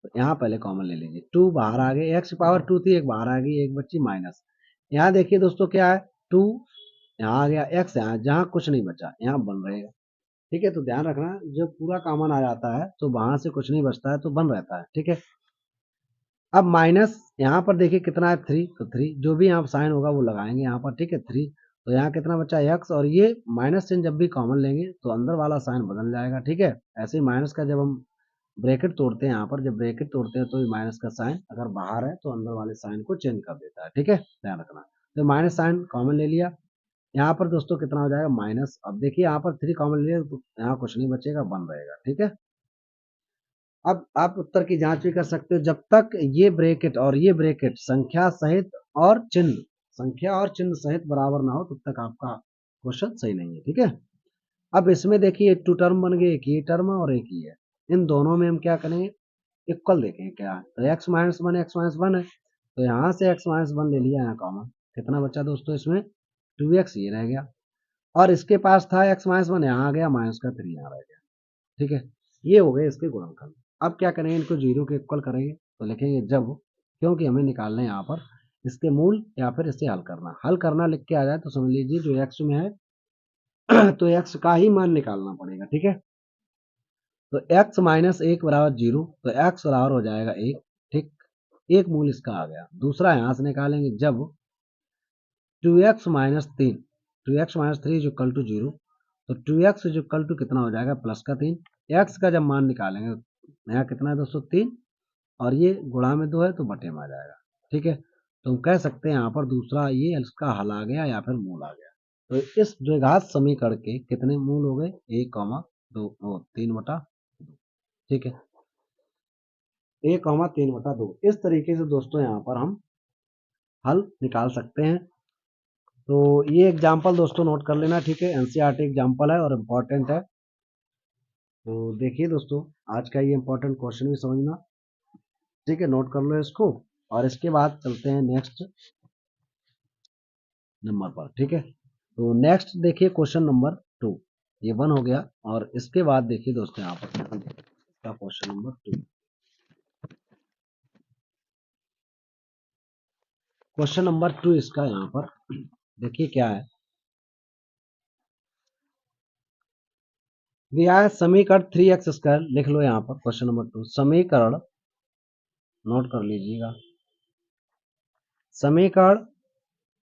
तो यहाँ पहले कॉमन ले लीजिए, 2 बाहर आ गए, x की पावर 2 थी, एक बाहर आ गई, एक बच्ची माइनस। यहाँ देखिए दोस्तों क्या है, 2 यहाँ आ गया, x यहाँ, जहाँ कुछ नहीं बचा यहाँ बन रहेगा। ठीक है, तो ध्यान रखना जब पूरा कॉमन आ जाता है तो वहां से कुछ नहीं बचता है तो बन रहता है। ठीक है, अब माइनस यहाँ पर देखिए कितना है 3, तो 3 जो भी यहाँ साइन होगा वो लगाएंगे यहाँ पर। ठीक है, 3, तो यहाँ कितना बचा x, और ये माइनस चिन्ह जब भी कॉमन लेंगे तो अंदर वाला साइन बदल जाएगा। ठीक है, ऐसे ही माइनस का जब हम ब्रैकेट तोड़ते हैं, यहाँ पर जब ब्रैकेट तोड़ते हैं तो ये माइनस का साइन अगर बाहर है तो अंदर वाले साइन को चेंज कर देता है। ठीक है, ध्यान रखना, तो माइनस साइन कॉमन ले लिया, यहाँ पर दोस्तों कितना हो जाएगा माइनस, अब देखिए यहाँ पर 3 कॉमन ले लिया तो यहाँ कुछ नहीं बचेगा, बन रहेगा। ठीक है, अब आप उत्तर की जांच भी कर सकते हो, जब तक ये ब्रैकेट और ये ब्रैकेट संख्या और चिन्ह सहित बराबर ना हो तब तक आपका क्वेश्चन सही नहीं है। ठीक है, अब इसमें देखिए 2 टर्म बन गए, एक ये टर्म है और एक ये है, इन दोनों में हम क्या करेंगे, इक्वल देखेंगे क्या है, तो x माइनस वन है, तो यहाँ से x माइनस वन ले लिया यहाँ कॉमन, कितना बचा दोस्तों इसमें 2x, ये रह गया, और इसके पास था x माइनस वन, यहाँ आ गया, माइनस का 3 यहाँ रह गया। ठीक है, ये हो गए इसके गुणनखंड। अब क्या करेंगे, इनको 0 के इक्वल करेंगे, तो लिखेंगे जब, क्योंकि हमें निकालना है यहाँ पर इसके मूल या फिर इसे हल करना लिख के आ जाए तो समझ लीजिए जो x में है तो x का ही मान निकालना पड़ेगा। ठीक है, तो x माइनस 1 बराबर 0, तो x बराबर हो जाएगा 1। ठीक, एक मूल इसका आ गया, दूसरा यहाँ से निकालेंगे जब 2x minus 3, 2x minus 3 is equal to 0, तो 2x इज इक्वल टू कितना हो जाएगा प्लस का 3, x का जब मान निकालेंगे यहाँ कितना है दोस्तों 3, और ये गुणा में 2 है तो बटे में आ जाएगा। ठीक है, तो हम कह सकते हैं यहाँ पर दूसरा ये इसका हल आ गया या फिर मूल आ गया। तो इस द्विघात समीकरण के कितने मूल हो गए, 1, 3/2। ठीक है, 1, 3/2, इस तरीके से दोस्तों यहाँ पर हम हल निकाल सकते हैं। तो ये एग्जाम्पल दोस्तों नोट कर लेना। ठीक है, एनसीईआरटी एग्जाम्पल है और इम्पोर्टेंट है, तो देखिए दोस्तों आज का ये इम्पोर्टेंट क्वेश्चन भी समझना। ठीक है, नोट कर लो इसको, और इसके बाद चलते हैं नेक्स्ट नंबर पर। ठीक है, तो नेक्स्ट देखिए क्वेश्चन नंबर 2, ये 1 हो गया, और इसके बाद देखिए दोस्तों यहाँ पर इसका क्वेश्चन नंबर 2, क्वेश्चन नंबर 2 इसका यहाँ पर देखिए क्या है, दिया है समीकरण 3x² लिख लो यहाँ पर, क्वेश्चन नंबर 2 समीकरण नोट कर लीजिएगा, समीकरण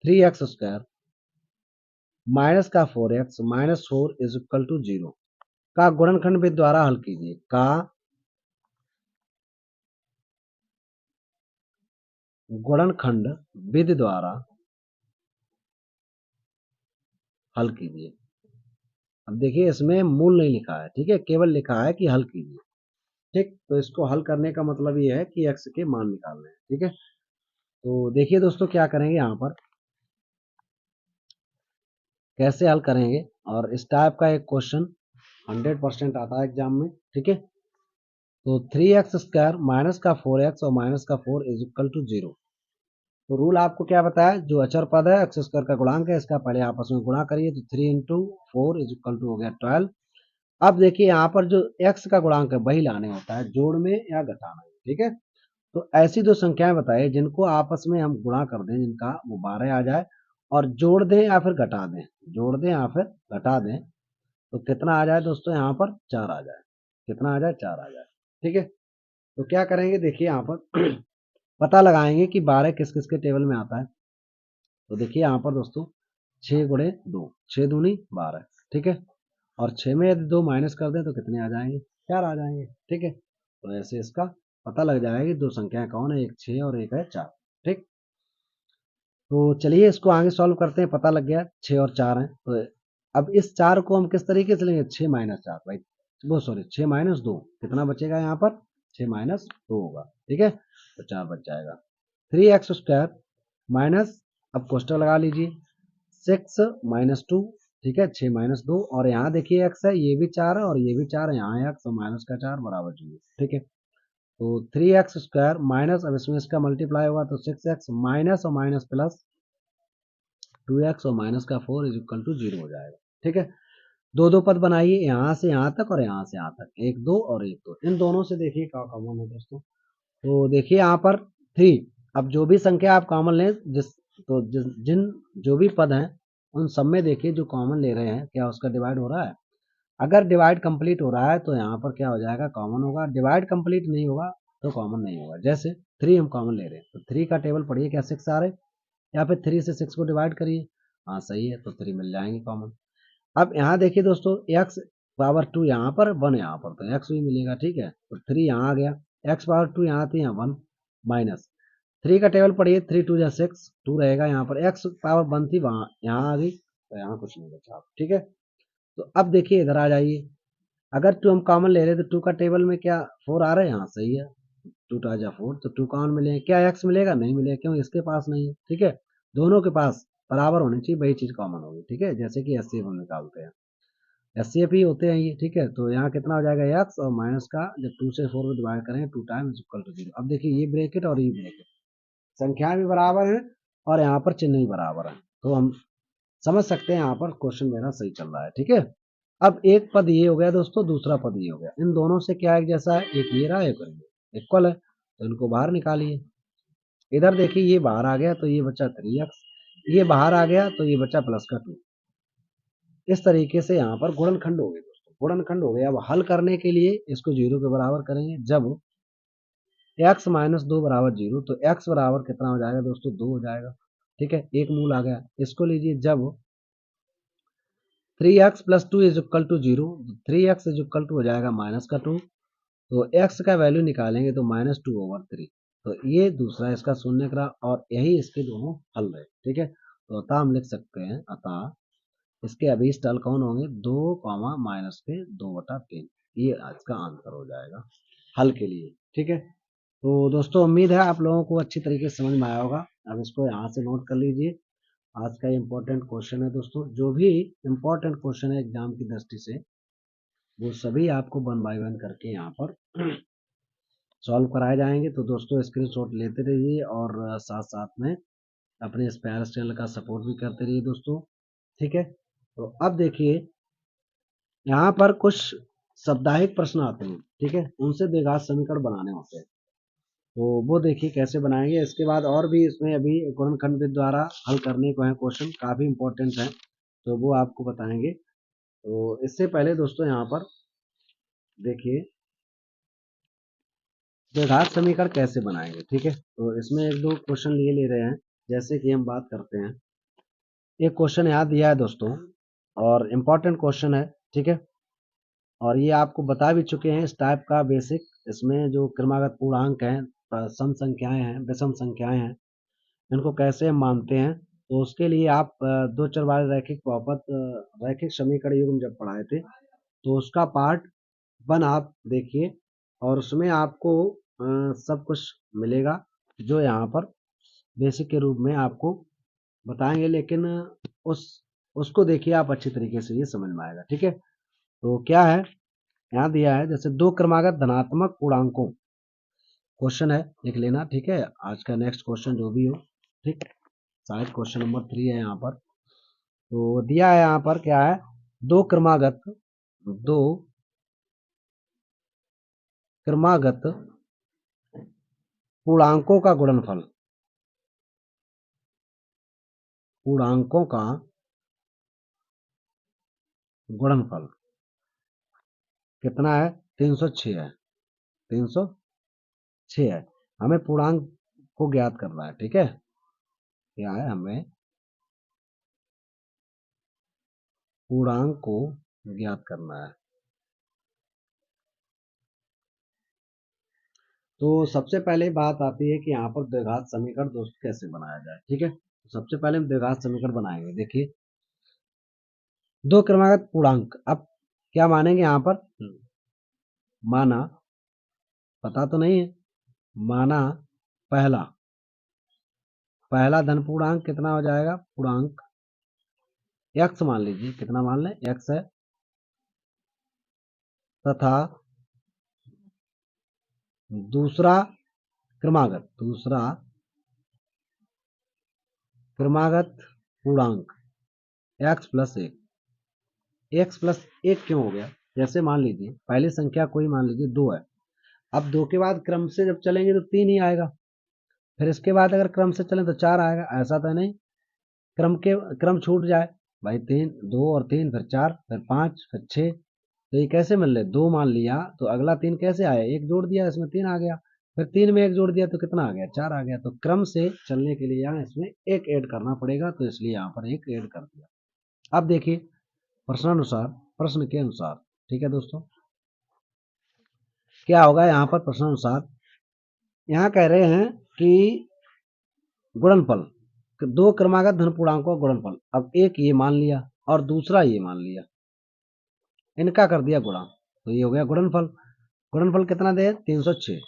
3x² माइनस का 4x minus 4 is equal to 0 का गुणनखंड विधि द्वारा हल कीजिए, का गुणनखंड विधि द्वारा हल कीजिए। अब देखिए इसमें मूल नहीं लिखा है, ठीक है, केवल लिखा है कि हल कीजिए। ठीक, तो इसको हल करने का मतलब ये है कि x के मान निकालने हैं। ठीक है, तो देखिए दोस्तों क्या करेंगे यहाँ पर, कैसे हल करेंगे, और इस टाइप का एक क्वेश्चन 100% आता है एग्जाम में। ठीक है, तो 3x² माइनस का 4x और माइनस का 4 इज इक्वल टू 0 तो रूल आपको क्या बताया, जो अचर पद है एक्स स्क्वायर का गुणांक है, इसका पहले आपस में गुणा करिए, तो 3 × 4 इज इक्वल टू हो गया 12। अब देखिए यहाँ पर जो x का गुणांक है वही लाने होता है, जोड़ में या घटाना में, ठीक है। तो ऐसी दो संख्याएं बताइए जिनको आपस में हम गुणा कर दें, जिनका वो 12 आ जाए, और जोड़ दें या फिर घटा दें, जोड़ दें या फिर घटा दें, तो कितना आ जाए दोस्तों, यहाँ पर 4 आ जाए, कितना आ जाए, 4 आ जाए, ठीक है। तो क्या करेंगे, देखिए यहाँ पर पता लगाएंगे कि 12 किस किस के टेबल में आता है। तो देखिए यहाँ पर दोस्तों 6 × 2, 6 दूनी 12, ठीक है। और 6 में यदि 2 माइनस कर दें तो कितने आ जाएंगे, 4 आ जाएंगे, ठीक है। तो ऐसे इसका पता लग जाएगा कि दो संख्याएं कौन है, एक 6 और एक है 4, ठीक। तो चलिए इसको आगे सॉल्व करते हैं, पता लग गया 6 और 4 हैं। तो अब इस 4 को हम किस तरीके से लेंगे, 6 - 4 भाई, वो सॉरी 6 - 2, कितना बचेगा यहाँ पर, 6 - 2 होगा, ठीक है। तो 4 बच जाएगा। 3x² माइनस, अब कोष्टक लगा लीजिए, 6 - 2, ठीक है, 6 - 2, और यहाँ देखिए x है, ये भी 4 है और ये भी 4 है, यहाँ x और माइनस का 4 बराबर 0, ठीक है। तो 3x² माइनस, अब इसमें इसका मल्टीप्लाई होगा तो 6x माइनस और माइनस प्लस 2x और माइनस का 4 इज इक्वल टू 0 हो जाएगा, ठीक है। दो दो पद बनाइए, यहाँ से यहाँ तक और यहाँ से यहाँ तक, 1 2 और 1 2, इन दोनों से देखिए क्या कॉमन है दोस्तों। तो देखिए यहाँ पर 3, अब जो भी संख्या आप कॉमन लें, जिन जो भी पद हैं उन सब में देखिए जो कॉमन ले रहे हैं क्या उसका डिवाइड हो रहा है। अगर डिवाइड कंप्लीट हो रहा है तो यहाँ पर क्या हो जाएगा, कॉमन होगा। डिवाइड कंप्लीट नहीं होगा तो कॉमन नहीं होगा। जैसे 3 हम कॉमन ले रहे हैं, तो 3 का टेबल पढ़िए, क्या 6 आ रहे, या फिर 3 से 6 को डिवाइड करिए, हाँ सही है, तो 3 मिल जाएंगे कॉमन। अब यहाँ देखिए दोस्तों, x⁻2 यहाँ पर, 1 यहाँ पर, तो x भी मिलेगा, ठीक है। तो 3 यहाँ आ गया, x⁻2 यहाँ आती है, 1 माइनस 3 का टेबल पढ़िए, 3 2 जा 6, 2 रहेगा यहाँ पर, x⁻1 थी वहाँ, यहाँ आ गई, तो यहाँ कुछ नहीं बचा, ठीक है। तो अब देखिए इधर आ जाइए, अगर 2 हम कॉमन ले रहे तो 2 का टेबल में क्या 4 आ रहे हैं, हाँ सही है, 2 2 जा 4, तो 2 कॉमन मिलेगा, क्या x मिलेगा, नहीं मिलेगा, क्यों, इसके पास नहीं है, ठीक है। दोनों के पास बराबर होनी चाहिए, वही चीज कॉमन होगी, ठीक है। जैसे कि एचसीएफ हम निकालते हैं, एचसीएफ ही होते हैं ये, ठीक है। तो यहाँ कितना हो जाएगा, x और माइनस का जब 2 से 4 में डिवाइड करेंगे, 2 टाइम्स इक्वल टू 0। अब देखिए ये ब्रैकेट और ये ब्रैकेट, संख्याएं भी बराबर है और यहाँ पर चिन्ह भी बराबर है, तो हम समझ सकते हैं यहाँ पर क्वेश्चन मेरा सही चल रहा है, ठीक है। अब एक पद ये हो गया दोस्तों, दूसरा पद ये हो गया, इन दोनों से क्या एक जैसा है, एक ये रहा, एक इक्वल है, तो इनको बाहर निकालिए। इधर देखिए ये बाहर आ गया तो ये बचा 3x, ये बाहर आ गया तो ये बचा प्लस का 2। इस तरीके से यहाँ पर गुणनखंड हो गए दोस्तों, गुणनखंड हो गया। अब हल करने के लिए इसको 0 के बराबर करेंगे, जब x - 2 बराबर 0, तो x बराबर कितना हो जाएगा दोस्तों, 2 हो जाएगा, ठीक है। एक मूल आ गया, इसको लीजिए, जब 3x + 2 is equal to 0, 3x is equal to हो जाएगा माइनस का 2, तो x का वैल्यू निकालेंगे तो -2/3, तो ये दूसरा इसका शून्य का, और यही इसके दोनों हल रहे, ठीक है। तो अतः हम लिख सकते हैं, अतः इसके अभीष्ट हल कौन होंगे, 2 माइनस के 2/3, ये इसका आंसर हो जाएगा हल के लिए, ठीक है। तो दोस्तों उम्मीद है आप लोगों को अच्छी तरीके से समझ में आया होगा। अब इसको यहाँ से नोट कर लीजिए, आज का इम्पोर्टेंट क्वेश्चन है दोस्तों, जो भी इम्पोर्टेंट क्वेश्चन है एग्जाम की दृष्टि से, वो सभी आपको 1 बाय 1 करके यहाँ पर सॉल्व कराए जाएंगे। तो दोस्तों स्क्रीनशॉट लेते रहिए और साथ साथ में अपने इस प्यारे चैनल का सपोर्ट भी करते रहिए दोस्तों, ठीक है। तो अब देखिए यहाँ पर कुछ साप्ताहिक प्रश्न आते हैं, ठीक है, उनसे द्विघात समीकरण बनाने होते हैं, तो वो देखिए कैसे बनाएंगे। इसके बाद और भी इसमें अभी गुणनखंड विधि द्वारा हल करने को है क्वेश्चन, काफी इंपॉर्टेंट है, तो वो आपको बताएंगे। तो इससे पहले दोस्तों यहाँ पर देखिए द्विघात समीकरण कैसे बनाएंगे, ठीक है। तो इसमें एक दो क्वेश्चन लिए ले रहे हैं, जैसे कि हम बात करते हैं, एक क्वेश्चन यहाँ दिया है दोस्तों और इम्पोर्टेंट क्वेश्चन है, ठीक है, और ये आपको बता भी चुके हैं इस टाइप का बेसिक। इसमें जो क्रमागत पूर्णांक हैं, सम संख्याएं हैं, विषम संख्याएं हैं, इनको कैसे हम मानते हैं, तो उसके लिए आप दो चर वाले रैखिक बहुपद, रैखिक समीकरण युग्म जब पढ़ाए थे, तो उसका पार्ट 1 आप देखिए, और उसमें आपको सब कुछ मिलेगा जो यहाँ पर बेसिक के रूप में आपको बताएंगे, लेकिन उस उसको देखिए आप अच्छी तरीके से, ये समझ में आएगा, ठीक है। तो क्या है यहाँ दिया है, जैसे दो क्रमागत धनात्मक पूर्णांकों, क्वेश्चन है लिख लेना, ठीक है। आज का नेक्स्ट क्वेश्चन जो भी हो, ठीक, शायद क्वेश्चन नंबर 3 है यहाँ पर। तो दिया है यहाँ पर क्या है, दो क्रमागत पूर्णांकों का गुणनफल, पूर्णांकों का गुणनफल कितना है, 306 है, 306 है। हमें पूर्णांक को ज्ञात करना है, ठीक है। क्या है, हमें पूर्णांक को ज्ञात करना है। तो सबसे पहले बात आती है कि यहाँ पर द्विघात समीकरण दोस्त कैसे बनाया जाए, ठीक है। तो सबसे पहले हम द्विघात समीकरण बनाएंगे। देखिए, दो क्रमागत पूर्णांक, अब क्या मानेंगे यहाँ पर, माना, पता तो नहीं है, माना पहला पहला धन पूर्णांक कितना हो जाएगा, पूर्णांक x मान लीजिए, कितना मान लें, x है, तथा दूसरा क्रमागत पूर्णांक x प्लस 1 क्यों हो गया, जैसे मान लीजिए पहली संख्या कोई मान लीजिए 2 है। अब 2 के बाद क्रम से जब चलेंगे तो 3 ही आएगा, फिर इसके बाद अगर क्रम से चलें तो 4 आएगा, ऐसा तो नहीं क्रम छूट जाए भाई, 3 2 और 3 फिर 4 फिर 5 फिर 6। तो ये कैसे मिल रहे, 2 मान लिया तो अगला 3 कैसे आया, एक जोड़ दिया इसमें 3 आ गया, फिर 3 में एक जोड़ दिया तो कितना आ गया, 4 आ गया। तो क्रम से चलने के लिए यहाँ इसमें एक ऐड करना पड़ेगा, तो इसलिए यहाँ पर एक ऐड कर दिया। अब देखिए प्रश्नानुसार, प्रश्न के अनुसार, ठीक है दोस्तों, क्या होगा यहाँ पर प्रश्नानुसार, यहाँ कह रहे हैं कि गुणनफल, दो क्रमागत धन पूर्णांकों का गुणनफल। अब एक ये मान लिया और दूसरा ये मान लिया, इनका कर दिया गुणा, तो ये हो गया गुणनफल। गुणनफल कितना दे, 306,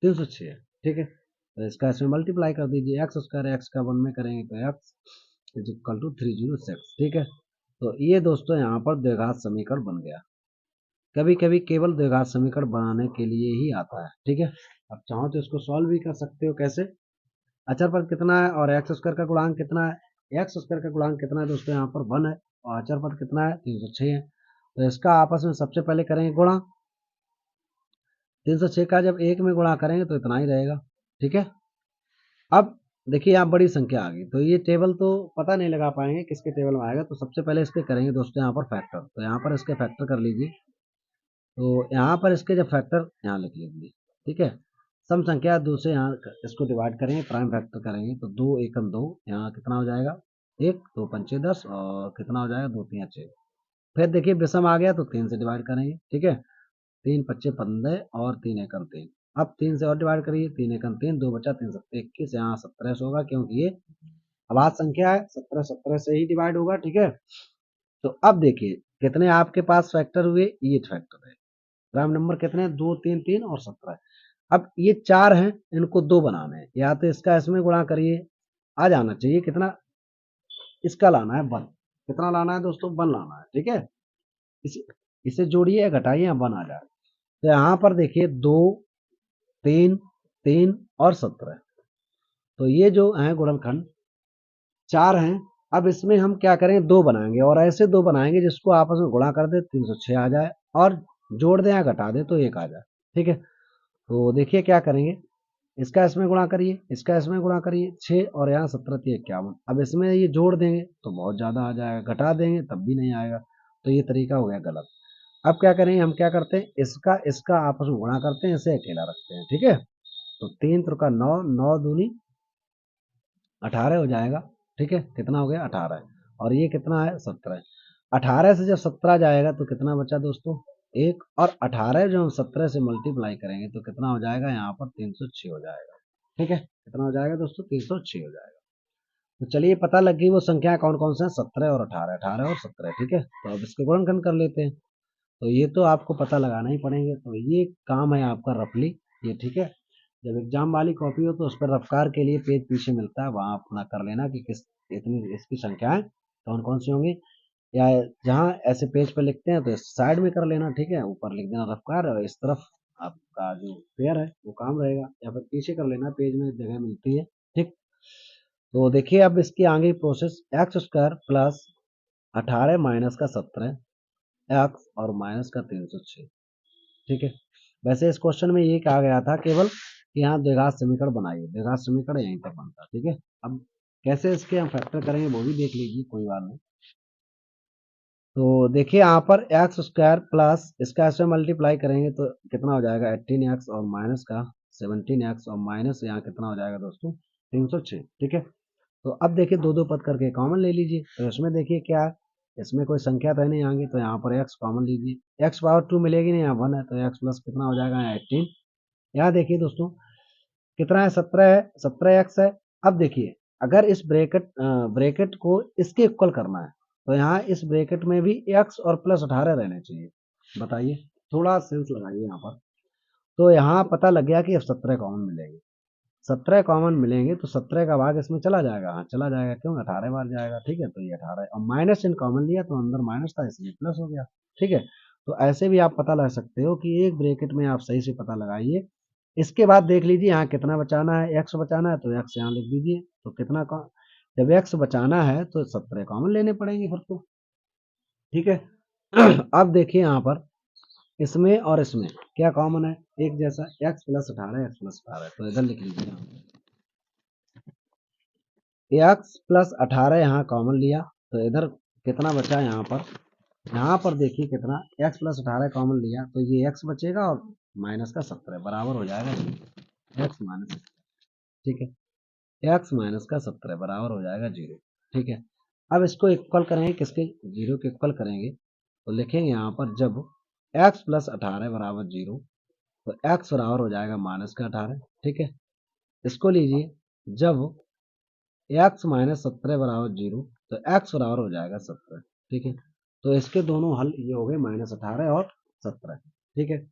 306, ठीक है। तो इसका इसमें मल्टीप्लाई कर दीजिए, एक्स स्क्वायर एक्स का 1 में करेंगे तो एक्स इज इक्वल टू 306, ठीक है। तो ये दोस्तों यहाँ पर द्विघात समीकरण बन गया। कभी कभी केवल द्विघात समीकरण बनाने के लिए ही आता है, ठीक है। अब चाहो तो इसको सॉल्व भी कर सकते हो, कैसे, अचर पद कितना है और एक्स स्क्वायर का गुणांक कितना है, एक्स स्क्वायर का गुणांक कितना है दोस्तों, यहाँ पर 1 है, और अचर पद कितना है, 306 है। तो इसका आपस में सबसे पहले करेंगे गुणा, 306 का जब एक में गुणा करेंगे तो इतना ही रहेगा, ठीक है। अब देखिए यहाँ बड़ी संख्या आ गई, तो ये टेबल तो पता नहीं लगा पाएंगे किसके टेबल में आएगा, तो सबसे पहले इसके करेंगे दोस्तों यहाँ पर फैक्टर, तो यहाँ पर इसके फैक्टर कर लीजिए। तो यहाँ पर इसके जब फैक्टर यहाँ लिख लीजिए, ठीक है। सम संख्या दो से यहाँ इसको डिवाइड करेंगे, प्राइम फैक्टर करेंगे तो 2 एकम 2, यहाँ कितना हो जाएगा, 1 2 पंचे 10, और कितना हो जाएगा, 2 3 6। फिर देखिए विषम आ गया तो 3 से डिवाइड करेंगे, ठीक है, 3 पच्चे 15 और 3 एकम 3। अब 3 से और डिवाइड करिए, 3 एकम 3, 2 बचा 3 सत्ते 21, यहाँ 17 से होगा क्योंकि ये अभाज्य संख्या है, 17 17 से ही डिवाइड होगा, ठीक है। तो अब देखिए कितने आपके पास फैक्टर हुए, ये फैक्टर है, प्राइम नंबर कितने, 2 3 3 और 17। अब ये 4 हैं, इनको 2 बनाने हैं, या तो इसका इसमें गुणा करिए, आ जाना चाहिए कितना, इसका लाना है 1, कितना लाना है दोस्तों, 1 लाना है, ठीक है। इसे इसे जोड़िए या घटाइए, 1 आ जाए। तो यहाँ पर देखिए 2 3 3 और 17, तो ये जो है गुणनखंड 4 हैं। अब इसमें हम क्या करेंगे, 2 बनाएंगे, और ऐसे 2 बनाएंगे जिसको आपस में गुणा कर दे 306 आ जाए, और जोड़ दें या घटा दें तो 1 आ जाए, ठीक है। तो देखिए क्या करेंगे, इसका इसमें गुणा करिए, इसका इसमें गुणा करिए, 6 और यहाँ 17 3 51। अब इसमें ये जोड़ देंगे तो बहुत ज़्यादा आ जाएगा, घटा देंगे तब भी नहीं आएगा, तो ये तरीका हो गया गलत। अब क्या करेंगे, हम क्या करते हैं, इसका इसका आपस में गुणा करते हैं, इसे अकेला रखते हैं, ठीक है। तो 3 त्रिका 9, 9 दूनी 18 हो जाएगा, ठीक है, कितना हो गया 18, और ये कितना है 17। 18 से जब 17 जाएगा तो कितना बचा दोस्तों, 1, और 18 जो हम 17 से मल्टीप्लाई करेंगे तो कितना हो जाएगा, यहाँ पर 306 हो जाएगा, ठीक है। कितना हो जाएगा दोस्तों, 306 हो जाएगा। तो चलिए पता लग गई वो संख्या कौन कौन से हैं, 17 और 18, 18 और 17, ठीक है। तो अब इसके गुणनखंड कर लेते हैं, तो ये तो आपको पता लगाना ही पड़ेंगे, तो ये काम है आपका रफली, ये ठीक है। जब एग्जाम वाली कॉपी हो तो उस पर रफ्तार के लिए पेज पीछे मिलता है, वहां अपना कर लेना कि किस इतनी इसकी संख्याएं कौन कौन सी होंगी, या जहाँ ऐसे पेज पर लिखते हैं तो इस साइड में कर लेना, ठीक है, ऊपर लिख देना रफ्तार, और इस तरफ आपका जो पेयर है वो काम रहेगा, या फिर पीछे कर लेना, पेज में जगह मिलती है, ठीक। तो देखिए अब इसकी आगे process x square plus 18 minus का 17 एक्स और माइनस का 306। ठीक है, वैसे इस क्वेश्चन में ये कहा गया था केवल कि यहाँ द्विघात समीकरण बनाइए, द्विघात समीकरण यहीं तक बनता। ठीक है, अब कैसे इसके हम फैक्टर करेंगे वो भी देख लीजिए, कोई बात नहीं। तो देखिए यहाँ पर एक्स स्क्वायर प्लस इसका ऐसे मल्टीप्लाई करेंगे तो कितना हो जाएगा 18x और माइनस का 17x और माइनस यहाँ कितना हो जाएगा दोस्तों 306। ठीक है, तो अब देखिए दो दो पद करके कॉमन ले लीजिए। तो इसमें देखिए क्या है, इसमें कोई संख्या तो है नहीं आएंगी, तो यहाँ पर x कॉमन लीजिए, x पावर 2 मिलेगी नहीं, यहाँ 1 है तो x प्लस कितना हो जाएगा यहाँ 18। यहाँ देखिए दोस्तों कितना है 17 है, 17x है। अब देखिए अगर इस ब्रैकेट को इसके इक्वल करना है तो यहाँ इस ब्रैकेट में भी x और प्लस 18 रहने चाहिए। बताइए, थोड़ा सेंस लगाइए यहाँ पर। तो यहाँ पता लग गया कि अब 17 कॉमन मिलेंगे, 17 कॉमन मिलेंगे तो 17 का भाग इसमें चला जाएगा, हाँ चला जाएगा, क्यों 18 बार जाएगा। ठीक है, तो ये 18 और माइनस इन कॉमन लिया तो अंदर माइनस था इसलिए प्लस हो गया। ठीक है, तो ऐसे भी आप पता लगा सकते हो कि एक ब्रैकेट में आप सही से पता लगाइए। इसके बाद देख लीजिए यहाँ कितना बचाना है, एक्स बचाना है तो एक्स यहाँ लिख दीजिए। तो कितना जब एक्स बचाना है तो 17 कॉमन लेने पड़ेंगे फिर तो। ठीक है, अब देखिए यहाँ पर इसमें और इसमें क्या कॉमन है, एक जैसा एक्स प्लस 18 एक्स प्लस 18, तो इधर लिख लीजिए एक्स प्लस 18 यहाँ कॉमन लिया तो इधर कितना बचा यहाँ पर देखिए कितना एक्स प्लस 18 कॉमन लिया तो ये एक्स बचेगा और माइनस का 17 बराबर हो जाएगा एक्स माइनस। ठीक है, एक्स माइनस का 17 बराबर हो जाएगा 0। ठीक है, अब इसको इक्वल करेंगे, किसके 0 के इक्वल करेंगे तो लिखेंगे यहाँ पर जब एक्स प्लस 18 बराबर 0 तो एक्स बराबर हो जाएगा माइनस का 18। ठीक है, इसको लीजिए जब एक्स माइनस 17 बराबर 0 तो एक्स बराबर हो जाएगा 17। ठीक है, तो इसके दोनों हल ये हो गए माइनस 18 और 17। ठीक है,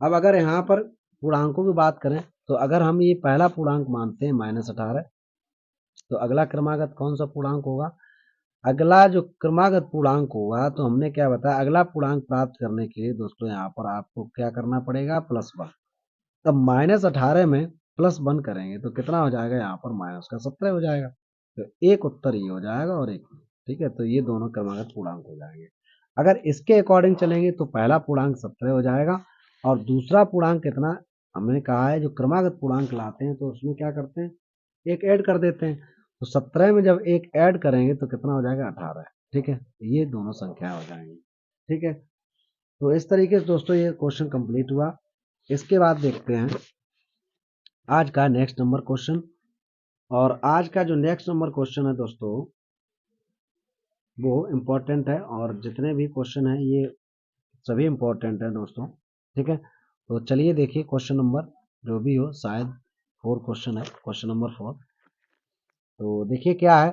अब अगर यहाँ पर पूर्णांकों की बात करें तो अगर हम ये पहला पूर्णांक मानते हैं माइनस 18 तो अगला क्रमागत कौन सा पूर्णांक होगा, अगला जो क्रमागत पूर्णांक होगा तो हमने क्या बताया, अगला पूर्णांक प्राप्त करने के लिए दोस्तों यहाँ पर आपको क्या करना पड़ेगा +1। तब माइनस 18 में +1 करेंगे तो कितना हो जाएगा यहाँ पर माइनस का 17 हो जाएगा। तो एक उत्तर ये हो जाएगा और एक। ठीक है, तो ये दोनों क्रमागत पूर्णांक हो जाएंगे। अगर इसके अकॉर्डिंग चलेंगे तो पहला पूर्णांक 17 हो जाएगा और दूसरा पूर्णांक कितना, हमने कहा है जो क्रमागत पूर्णांक लाते हैं तो उसमें क्या करते हैं एक ऐड कर देते हैं। तो 17 में जब एक ऐड करेंगे तो कितना हो जाएगा 18। ठीक है, ये दोनों संख्या हो जाएंगी। ठीक है, तो इस तरीके से दोस्तों ये क्वेश्चन कंप्लीट हुआ। इसके बाद देखते हैं आज का नेक्स्ट नंबर क्वेश्चन। और आज का जो नेक्स्ट नंबर क्वेश्चन है दोस्तों वो इम्पोर्टेंट है, और जितने भी क्वेश्चन हैं ये सभी इम्पोर्टेंट है दोस्तों। ठीक है, तो चलिए देखिए क्वेश्चन नंबर जो भी हो, शायद 4 क्वेश्चन है, क्वेश्चन नंबर 4। तो देखिए क्या है,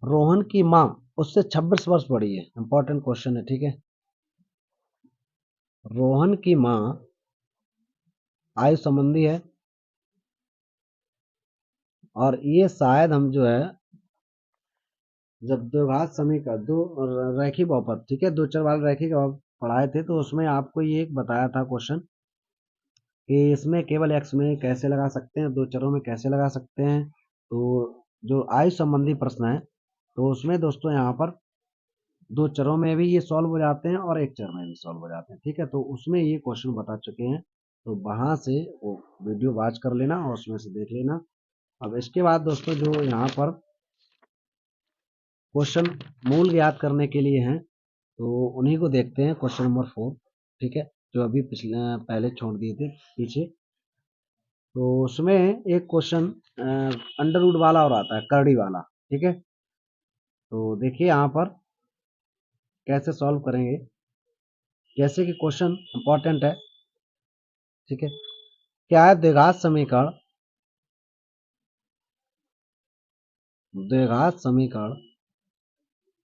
रोहन की माँ उससे 26 वर्ष बड़ी है, इंपॉर्टेंट क्वेश्चन है। ठीक है, रोहन की माँ आयु संबंधी है और ये शायद हम जो है जब द्विघात समीकरण दो रैखिक बहुपद, ठीक है, दो चर वाले रैखिक बहुपद पढ़ाए थे तो उसमें आपको ये एक बताया था क्वेश्चन कि इसमें केवल एक्स में कैसे लगा सकते हैं, दो चरों में कैसे लगा सकते हैं। तो जो आयु संबंधी प्रश्न है तो उसमें दोस्तों यहाँ पर दो चरों में भी ये सॉल्व हो जाते हैं और एक चर में भी सॉल्व हो जाते हैं। ठीक है, तो उसमें ये क्वेश्चन बता चुके हैं, तो वहां से वो वीडियो वॉच कर लेना और उसमें से देख लेना। अब इसके बाद दोस्तों जो यहाँ पर क्वेश्चन मूल ज्ञात करने के लिए हैं तो उन्हीं को देखते हैं, क्वेश्चन नंबर 4। ठीक है, जो अभी पहले छोड़ दिए थे पीछे। तो उसमें एक क्वेश्चन अंडर रूट वाला और आता है करड़ी वाला। ठीक है, तो देखिए यहाँ पर कैसे सॉल्व करेंगे, जैसे कि क्वेश्चन इंपॉर्टेंट है। ठीक है, क्या है द्विघात समीकरण,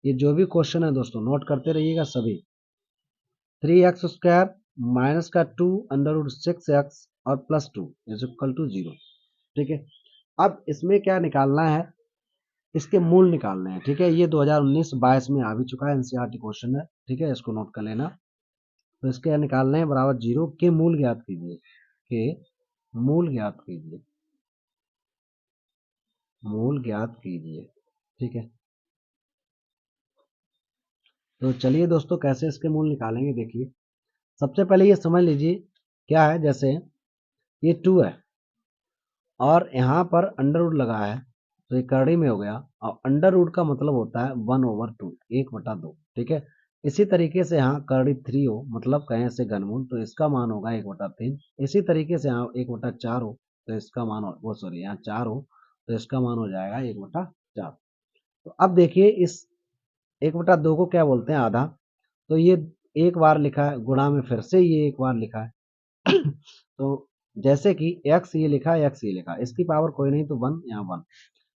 ये जो भी क्वेश्चन है दोस्तों नोट करते रहिएगा सभी। 3x² माइनस का 2 अंडर रूट 6x और +2 इज इक्वल टू 0। ठीक है, अब इसमें क्या निकालना है, इसके मूल निकालने हैं। ठीक है, ये 2019-22 में आ भी चुका है, एनसीईआरटी क्वेश्चन है। ठीक है, इसको नोट कर लेना। तो इसके निकालने हैं बराबर 0 के मूल ज्ञात कीजिए, के मूल ज्ञात कीजिए। मूल ज्ञात कीजिए। ठीक है, तो चलिए दोस्तों कैसे इसके मूल निकालेंगे देखिए। सबसे पहले ये समझ लीजिए क्या है, जैसे ये 2 है और यहाँ पर अंडर रूट लगा है तो ये करड़ी में हो गया, और अंडर रूट का मतलब होता है 1/2, 1/2। ठीक है, इसी तरीके से यहाँ करड़ी 3 हो, मतलब कहें इसे घनमूल, तो इसका मान होगा 1/3। इसी तरीके से यहाँ 1/4 हो तो इसका मान वो सॉरी यहाँ 4 हो तो इसका मान हो जाएगा 1/4। तो अब देखिए इस 1/2 को क्या बोलते हैं, आधा। तो ये एक बार लिखा है, गुणा में फिर से ये एक बार लिखा है। तो जैसे कि x ये लिखा है, x ये लिखा है, इसकी पावर कोई नहीं तो 1, यहाँ 1,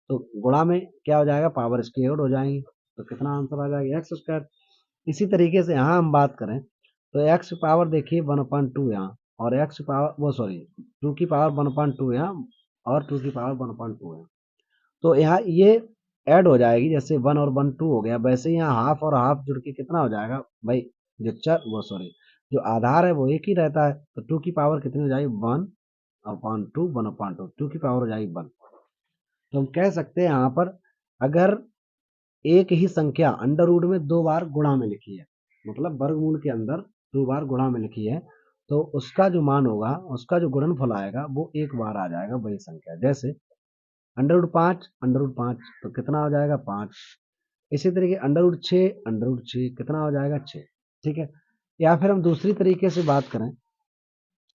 तो गुणा में क्या हो जाएगा, पावर इसकी ऐड हो जाएगी, तो कितना आंसर आ जाएगा x²। इसी तरीके से यहाँ हम बात करें तो x की पावर देखिए 1/2 यहाँ, और x की पावर वो सॉरी 2 की पावर 1/2 यहाँ, और 2 की पावर 1/2 यहाँ। तो यहाँ ये ऐड हो जाएगी, जैसे 1 और 1 2 हो गया, वैसे ही यहाँ हाफ और हाफ जुड़ के कितना हो जाएगा भाई, जो चर वो सॉरी जो आधार है वो एक ही रहता है, तो 2 की पावर कितनी हो जाएगी 1/2, 1/2, 2 की पावर हो जाएगी 1। तो हम कह सकते हैं यहाँ पर अगर एक ही संख्या अंडर रूट में 2 बार गुणा में लिखी है, मतलब वर्गमूल के अंदर 2 बार गुणा में लिखी है, तो उसका जो मान होगा, उसका जो गुणनफल आएगा वो एक बार आ जाएगा वही संख्या। जैसे अंडर रूट 5 तो कितना हो जाएगा 5। इसी तरीके अंडर रूट 6 कितना हो जाएगा 6। ठीक है, या फिर हम दूसरी तरीके से बात करें,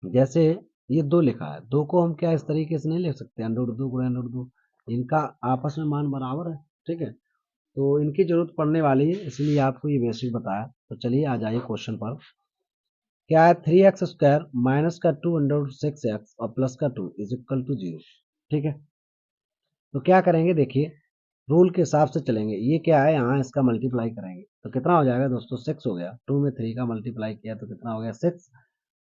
जैसे ये 2 लिखा है, 2 को हम क्या इस तरीके से नहीं लिख सकते, अंडर रूट 2 गुणा अंडर रूट 2, इनका आपस में मान बराबर है। ठीक है, तो इनकी जरूरत पड़ने वाली है, इसलिए आपको ये बेसिक बताया। तो चलिए आ जाइए क्वेश्चन पर। क्या है, 3x² माइनस का 2 अंडर रूट 6x और प्लस का 2 इज इक्वल टू 0। ठीक है, तो क्या करेंगे देखिए, रूल के हिसाब से चलेंगे। ये क्या है, यहाँ इसका मल्टीप्लाई करेंगे तो कितना हो जाएगा दोस्तों 6 हो गया, 2 में 3 का मल्टीप्लाई किया तो कितना हो गया 6।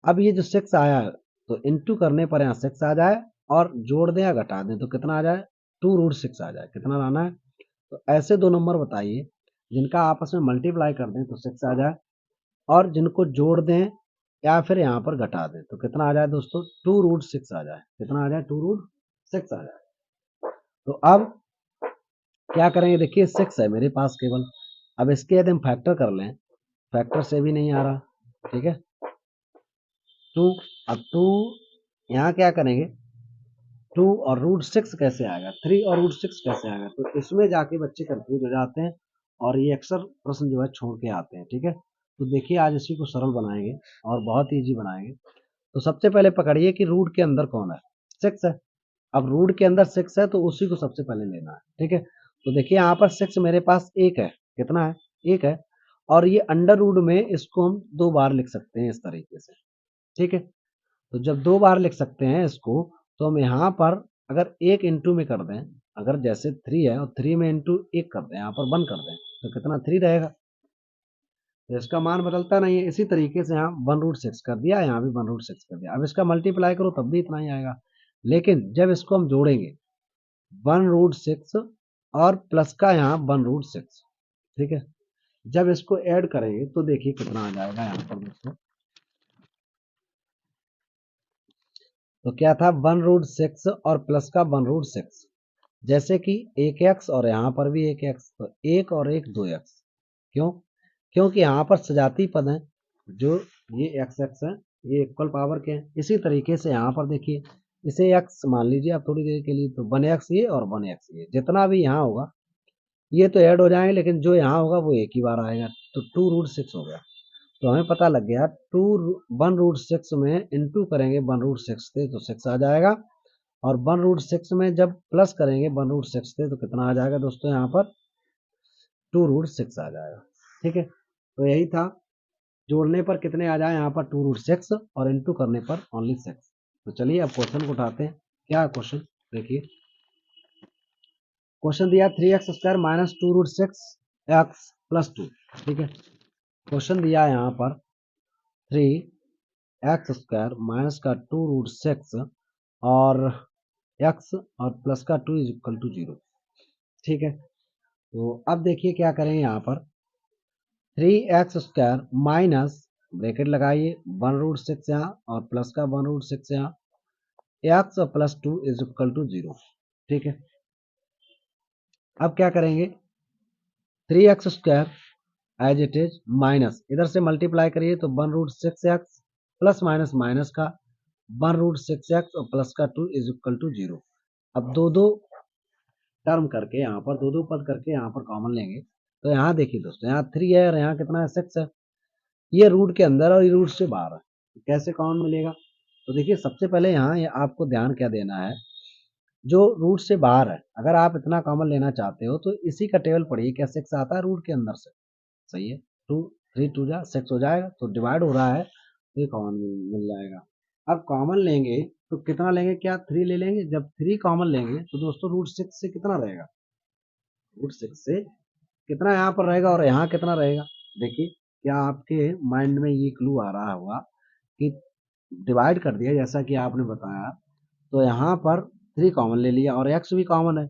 अब ये जो 6 आया है तो इनटू करने पर यहाँ 6 आ जाए, और जोड़ दें या घटा दें तो कितना आ जाए 2√6 आ जाए, कितना लाना है। तो ऐसे दो नंबर बताइए जिनका आपस में मल्टीप्लाई कर दें तो 6 आ जाए, और जिनको जोड़ दें या फिर यहाँ पर घटा दें तो कितना आ जाए दोस्तों 2√6 आ जाए, कितना आ जाए 2√6 आ जाए। तो अब क्या करेंगे देखिए, 6 है मेरे पास केवल, अब इसके यदि हम फैक्टर कर लें, फैक्टर से भी नहीं आ रहा। ठीक है, 2, अब 2 यहाँ क्या करेंगे, 2 और √6 कैसे आएगा, 3 और √6 कैसे आएगा, तो इसमें जाके बच्चे कंफ्यूज हो जाते हैं और ये अक्सर प्रश्न जो है छोड़ के आते हैं। ठीक है, तो देखिए आज इसी को सरल बनाएंगे और बहुत ईजी बनाएंगे। तो सबसे पहले पकड़िए कि रूट के अंदर कौन है, 6 है। अब रूट के अंदर 6 है तो उसी को सबसे पहले लेना है। ठीक है, तो देखिए यहाँ पर 6 मेरे पास एक है, कितना है 1 है, और ये अंडर रूट में इसको हम 2 बार लिख सकते हैं इस तरीके से। ठीक है, तो जब 2 बार लिख सकते हैं इसको, तो हम यहाँ पर अगर 1 इंटू में कर दें, अगर जैसे 3 है और 3 में इंटू 1 कर दें, यहाँ पर 1 कर दें तो कितना 3 रहेगा, तो इसका मान बदलता नहीं है। इसी तरीके से यहाँ 1√6 कर दिया, यहाँ भी 1√6 कर दिया, अब इसका मल्टीप्लाई करो तब भी इतना ही आएगा। लेकिन जब इसको हम जोड़ेंगे 1√6 और प्लस का यहाँ 1√6, ठीक है, जब इसको ऐड करेंगे तो देखिए कितना आ जाएगा यहाँ पर दोस्तों। तो क्या था 1√6 और प्लस का 1√6, जैसे कि एक एक्स और यहाँ पर भी एक एक्स, तो एक और एक 2x। क्यों, क्योंकि यहाँ पर सजाती पद हैं, जो ये एक्स एक्स है ये इक्वल पावर के हैं। इसी तरीके से यहाँ पर देखिए, इसे एक्स मान लीजिए आप थोड़ी देर के लिए, तो 1x ये और 1x ये, जितना भी यहाँ होगा ये तो ऐड हो जाएंगे, लेकिन जो यहाँ होगा वो एक ही बार आएगा, तो 2√6 हो गया। तो हमें पता लग गया 1√6 में इंटू करेंगे 1√6 से तो 6 आ जाएगा, और 1√6 में जब प्लस करेंगे 1√6 से तो कितना आ जाएगा दोस्तों, यहाँ पर 2√6 आ जाएगा। ठीक है, तो यही था, जोड़ने पर कितने आ जाए यहाँ पर 2√6 और इंटू करने पर ओनली 6। तो चलिए अब क्वेश्चन को उठाते हैं। क्या क्वेश्चन देखिए, क्वेश्चन दिया 3x² माइनस 2√6x प्लस 2। ठीक है, क्वेश्चन दिया है यहाँ पर 3x² माइनस का 2√6 और x और प्लस का 2 इज इक्वल टू 0। ठीक है, तो अब देखिए क्या करेंगे, यहाँ पर 3x² माइनस ब्रैकेट लगाइए 1√6 यहाँ और प्लस का 1√6 यहाँ, x और प्लस 2 इज इक्वल टू 0। ठीक है, अब क्या करेंगे, 3x² as it is minus, इधर से मल्टीप्लाई करिए तो 1√6x प्लस माइनस माइनस का 1√6x और प्लस का 2 इज इक्वल टू 0। अब दो दो टर्म करके यहाँ पर दो दो पद करके यहाँ पर कॉमन लेंगे तो यहाँ देखिए दोस्तों, यहाँ 3 है और यहाँ कितना है 6 है। ये रूट के अंदर और ये रूट से बाहर है, तो कैसे कॉमन मिलेगा। तो देखिए सबसे पहले यहाँ आपको ध्यान क्या देना है, जो रूट से बाहर है अगर आप इतना कॉमन लेना चाहते हो तो इसी का टेबल पढ़िए, क्या 6 आता है रूट के अंदर से, सही है। 3 2 6 हो जाएगा, तो डिवाइड हो रहा है तो ये कॉमन मिल जाएगा। अब कॉमन लेंगे तो कितना लेंगे, क्या 3 ले लेंगे। जब 3 कॉमन लेंगे तो दोस्तों √6 से कितना रहेगा, √6 से कितना यहाँ पर रहेगा और यहाँ कितना रहेगा। देखिए क्या आपके माइंड में ये क्लू आ रहा होगा कि डिवाइड कर दिया जैसा कि आपने बताया, तो यहाँ पर 3 कॉमन ले लिया और x भी कॉमन है।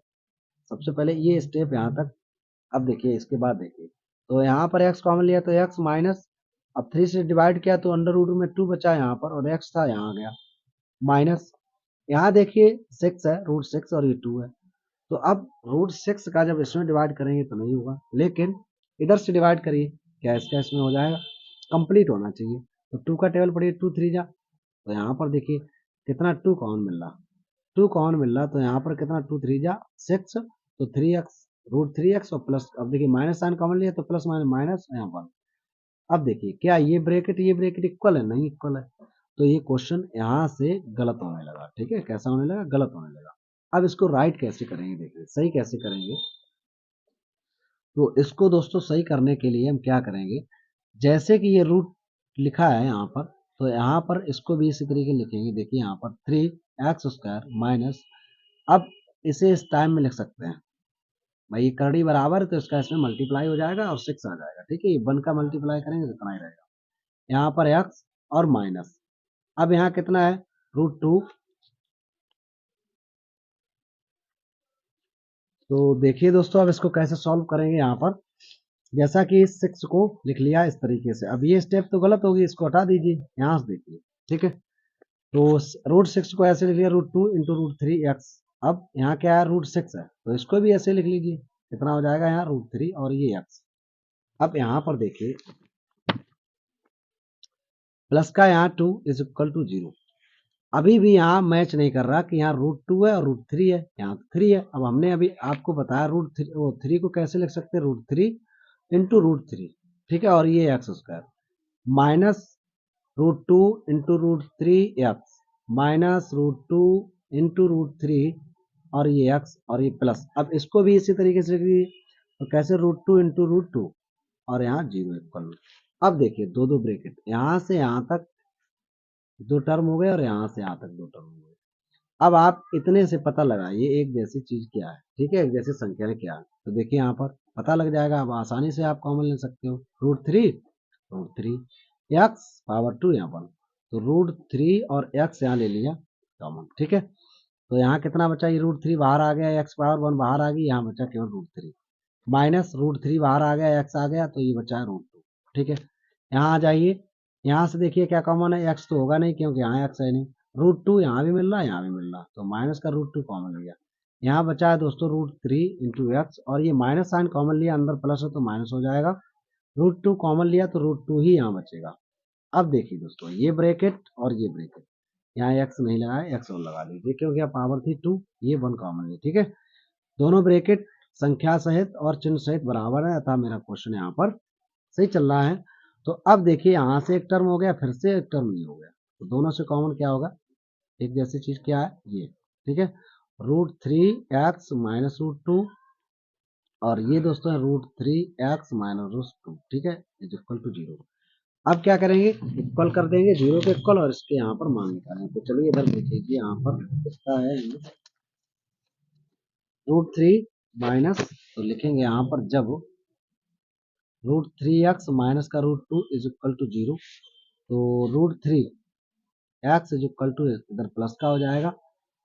सबसे पहले ये स्टेप यहाँ तक। अब देखिए इसके बाद देखिए, तो यहाँ पर x कॉमन लिया तो x माइनस, अब 3 से डिवाइड किया तो अंडर रूट में 2 बचा यहाँ पर और x था यहाँ आ गया माइनस। यहाँ देखिए 6 है, √6 और ये 2 है, तो अब √6 का जब इसमें डिवाइड करेंगे तो नहीं होगा, लेकिन इधर से डिवाइड करिए, क्या इसका इसमें हो जाएगा, कंप्लीट होना चाहिए। तो 2 का टेबल पढ़िए, 2 3 जा, तो यहाँ पर देखिए कितना 2 कॉमन मिल रहा, 2 कॉमन मिल रहा, तो यहाँ पर कितना 2 3 जा 6, तो 3x √3x और प्लस, अब देखिए माइनस साइन कॉमन लिया तो प्लस माइनस माइनस यहाँ पर। अब देखिए क्या ये ब्रैकेट इक्वल है, नहीं इक्वल है, तो ये क्वेश्चन यहाँ से गलत होने लगा। ठीक है, कैसा होने लगा, गलत होने लगा। अब इसको राइट कैसे करेंगे, देखिए सही कैसे करेंगे। तो इसको दोस्तों सही करने के लिए हम क्या करेंगे, जैसे कि ये रूट लिखा है यहाँ पर, तो यहाँ पर इसको भी इसी तरीके लिखेंगे। देखिए यहाँ पर 3x² माइनस, अब इसे इस टाइम में लिख सकते हैं, भाई ये करड़ी बराबर है तो इसका इसमें मल्टीप्लाई हो जाएगा और 6 आ जाएगा। ठीक है, ये 1 का मल्टीप्लाई करेंगे तो इतना ही रहेगा, यहाँ पर x और माइनस। अब यहाँ कितना है, √2। तो देखिए दोस्तों अब इसको कैसे सॉल्व करेंगे, यहाँ पर जैसा कि इस 6 को लिख लिया इस तरीके से। अब ये स्टेप तो गलत होगी, इसको हटा दीजिए यहाँ से, देखिए ठीक है। तो √6 को ऐसे लिख लिया, √2 इंटू √3x। अब यहाँ क्या है, √6 है तो इसको भी ऐसे लिख लीजिए, कितना हो जाएगा यहाँ √3 और ये x। अब यहाँ पर देखिए प्लस का यहाँ 2 इज इक्वल टू 0। अभी भी यहाँ मैच नहीं कर रहा कि यहाँ √2 है और √3 है, यहाँ 3 है। अब हमने अभी आपको बताया √3 को कैसे लिख सकते हैं, √3 इंटू √3, ठीक है, और ये x² minus √2 into √3x minus √2 into √3 और ये x और ये प्लस। अब इसको भी इसी तरीके से लिख लीजिए, तो कैसे √2 इंटू √2 और यहाँ 0 इक्वल। अब देखिए दो दो ब्रैकेट, यहाँ से यहाँ तक 2 टर्म हो गए और यहाँ से यहाँ तक 2 टर्म हो गए। अब आप इतने से पता लगाइए एक जैसी चीज क्या है, ठीक है, एक जैसी संख्या क्या है। तो देखिए यहाँ पर पता लग जाएगा, अब आसानी से आप कॉमन ले सकते हो, √3 x⁻², यहाँ पर तो √3 और x यहाँ ले लिया कॉमन। ठीक है, तो यहाँ कितना बचा, ये √3 बाहर आ गया, x⁻1 बाहर आ गई, यहाँ बचा केवल √3 माइनस √3 बाहर आ गया, x आ गया, तो ये बचा है √2। ठीक है, यहाँ आ जाइए, यहाँ से देखिए क्या कॉमन है, x तो होगा नहीं क्योंकि यहाँ x है नहीं, √2 यहाँ भी मिल रहा है यहाँ भी मिल रहा, तो माइनस का √2 कॉमन लिया, यहाँ बचा है दोस्तों √3 इंटू एक्स, और ये माइनस साइन कॉमन लिया, अंदर प्लस है तो माइनस हो जाएगा, √2 कॉमन लिया तो √2 ही यहाँ बचेगा। अब देखिए दोस्तों ये ब्रैकेट और ये ब्रैकेट, यहाँ x नहीं लगाया, x और लगा लीजिए क्योंकि यहाँ पावर थी 2, ये 1 कॉमन है। ठीक है, दोनों ब्रैकेट संख्या सहित और चिन्ह सहित बराबर है, अतः मेरा क्वेश्चन यहाँ पर सही चल रहा है। तो अब देखिए यहाँ से एक टर्म हो गया, फिर से एक टर्म नहीं हो गया, तो दोनों से कॉमन क्या होगा, एक जैसी चीज क्या है ये। ठीक है, √3x माइनस √2 और ये दोस्तों है √3x माइनस √2। ठीक है, इज इक्वल टू 0। अब क्या करेंगे, इक्वल कर देंगे 0 के इक्वल और इसके यहाँ पर मान निकालेंगे। तो चलिए इधर देखिए, यहाँ पर कितना है, √3 माइनस, तो लिखेंगे यहाँ पर जब √3x माइनस का √2 इज इक्वल टू 0, तो √3x इज इक्वल टू, इधर प्लस का हो जाएगा,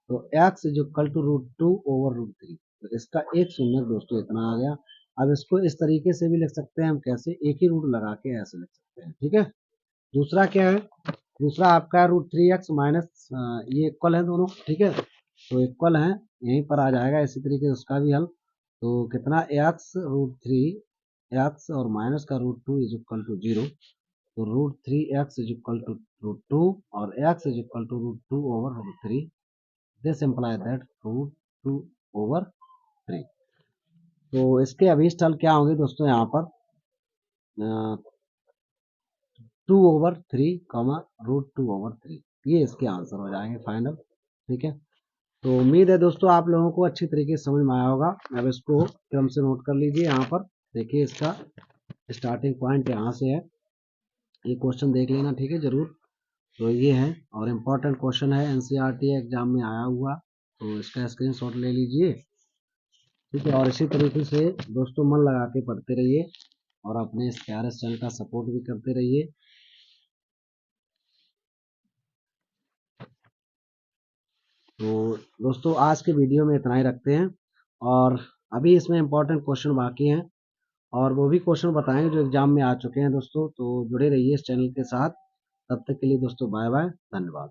तो x is equal to √2 over √3, तो इसका एक शून्य दोस्तों इतना आ गया। अब इसको इस तरीके से भी लिख सकते हैं हम, कैसे, एक ही रूट लगा के ऐसे लिख सकते हैं। ठीक है, दूसरा क्या है, दूसरा आपका √3x माइनस, ये इक्वल है दोनों। ठीक है, तो इक्वल है, यहीं पर आ जाएगा इसी तरीके से उसका भी हल। तो कितना x√3 x और माइनस का √2 इज इक्वल टू 0। तो √3x इज इक्वल टू √2 और x is equal to √2 over √3। This imply that √2 over 3। तो इसके अभीष्ट हल क्या होंगे दोस्तों, यहाँ पर 2/3 √2/3, ये इसके आंसर हो जाएंगे फाइनल। ठीक है, तो उम्मीद है दोस्तों आप लोगों को अच्छी तरीके से समझ में आया होगा। अब इसको क्रम से नोट कर लीजिए। यहाँ पर देखिए इसका स्टार्टिंग पॉइंट यहाँ से है, ये क्वेश्चन देख लेना, ठीक है जरूर। तो ये है और इम्पोर्टेंट क्वेश्चन है, एनसीईआरटी एग्जाम में आया हुआ, तो इसका स्क्रीनशॉट ले लीजिए। ठीक है, और इसी तरीके से दोस्तों मन लगा के पढ़ते रहिए और अपने इस KRS चैनल का सपोर्ट भी करते रहिए। तो दोस्तों आज के वीडियो में इतना ही रखते हैं, और अभी इसमें इम्पोर्टेंट क्वेश्चन बाकी हैं और वो भी क्वेश्चन बताएंगे जो एग्जाम में आ चुके हैं दोस्तों। तो जुड़े रहिए इस चैनल के साथ। तब तक के लिए दोस्तों बाय बाय, धन्यवाद।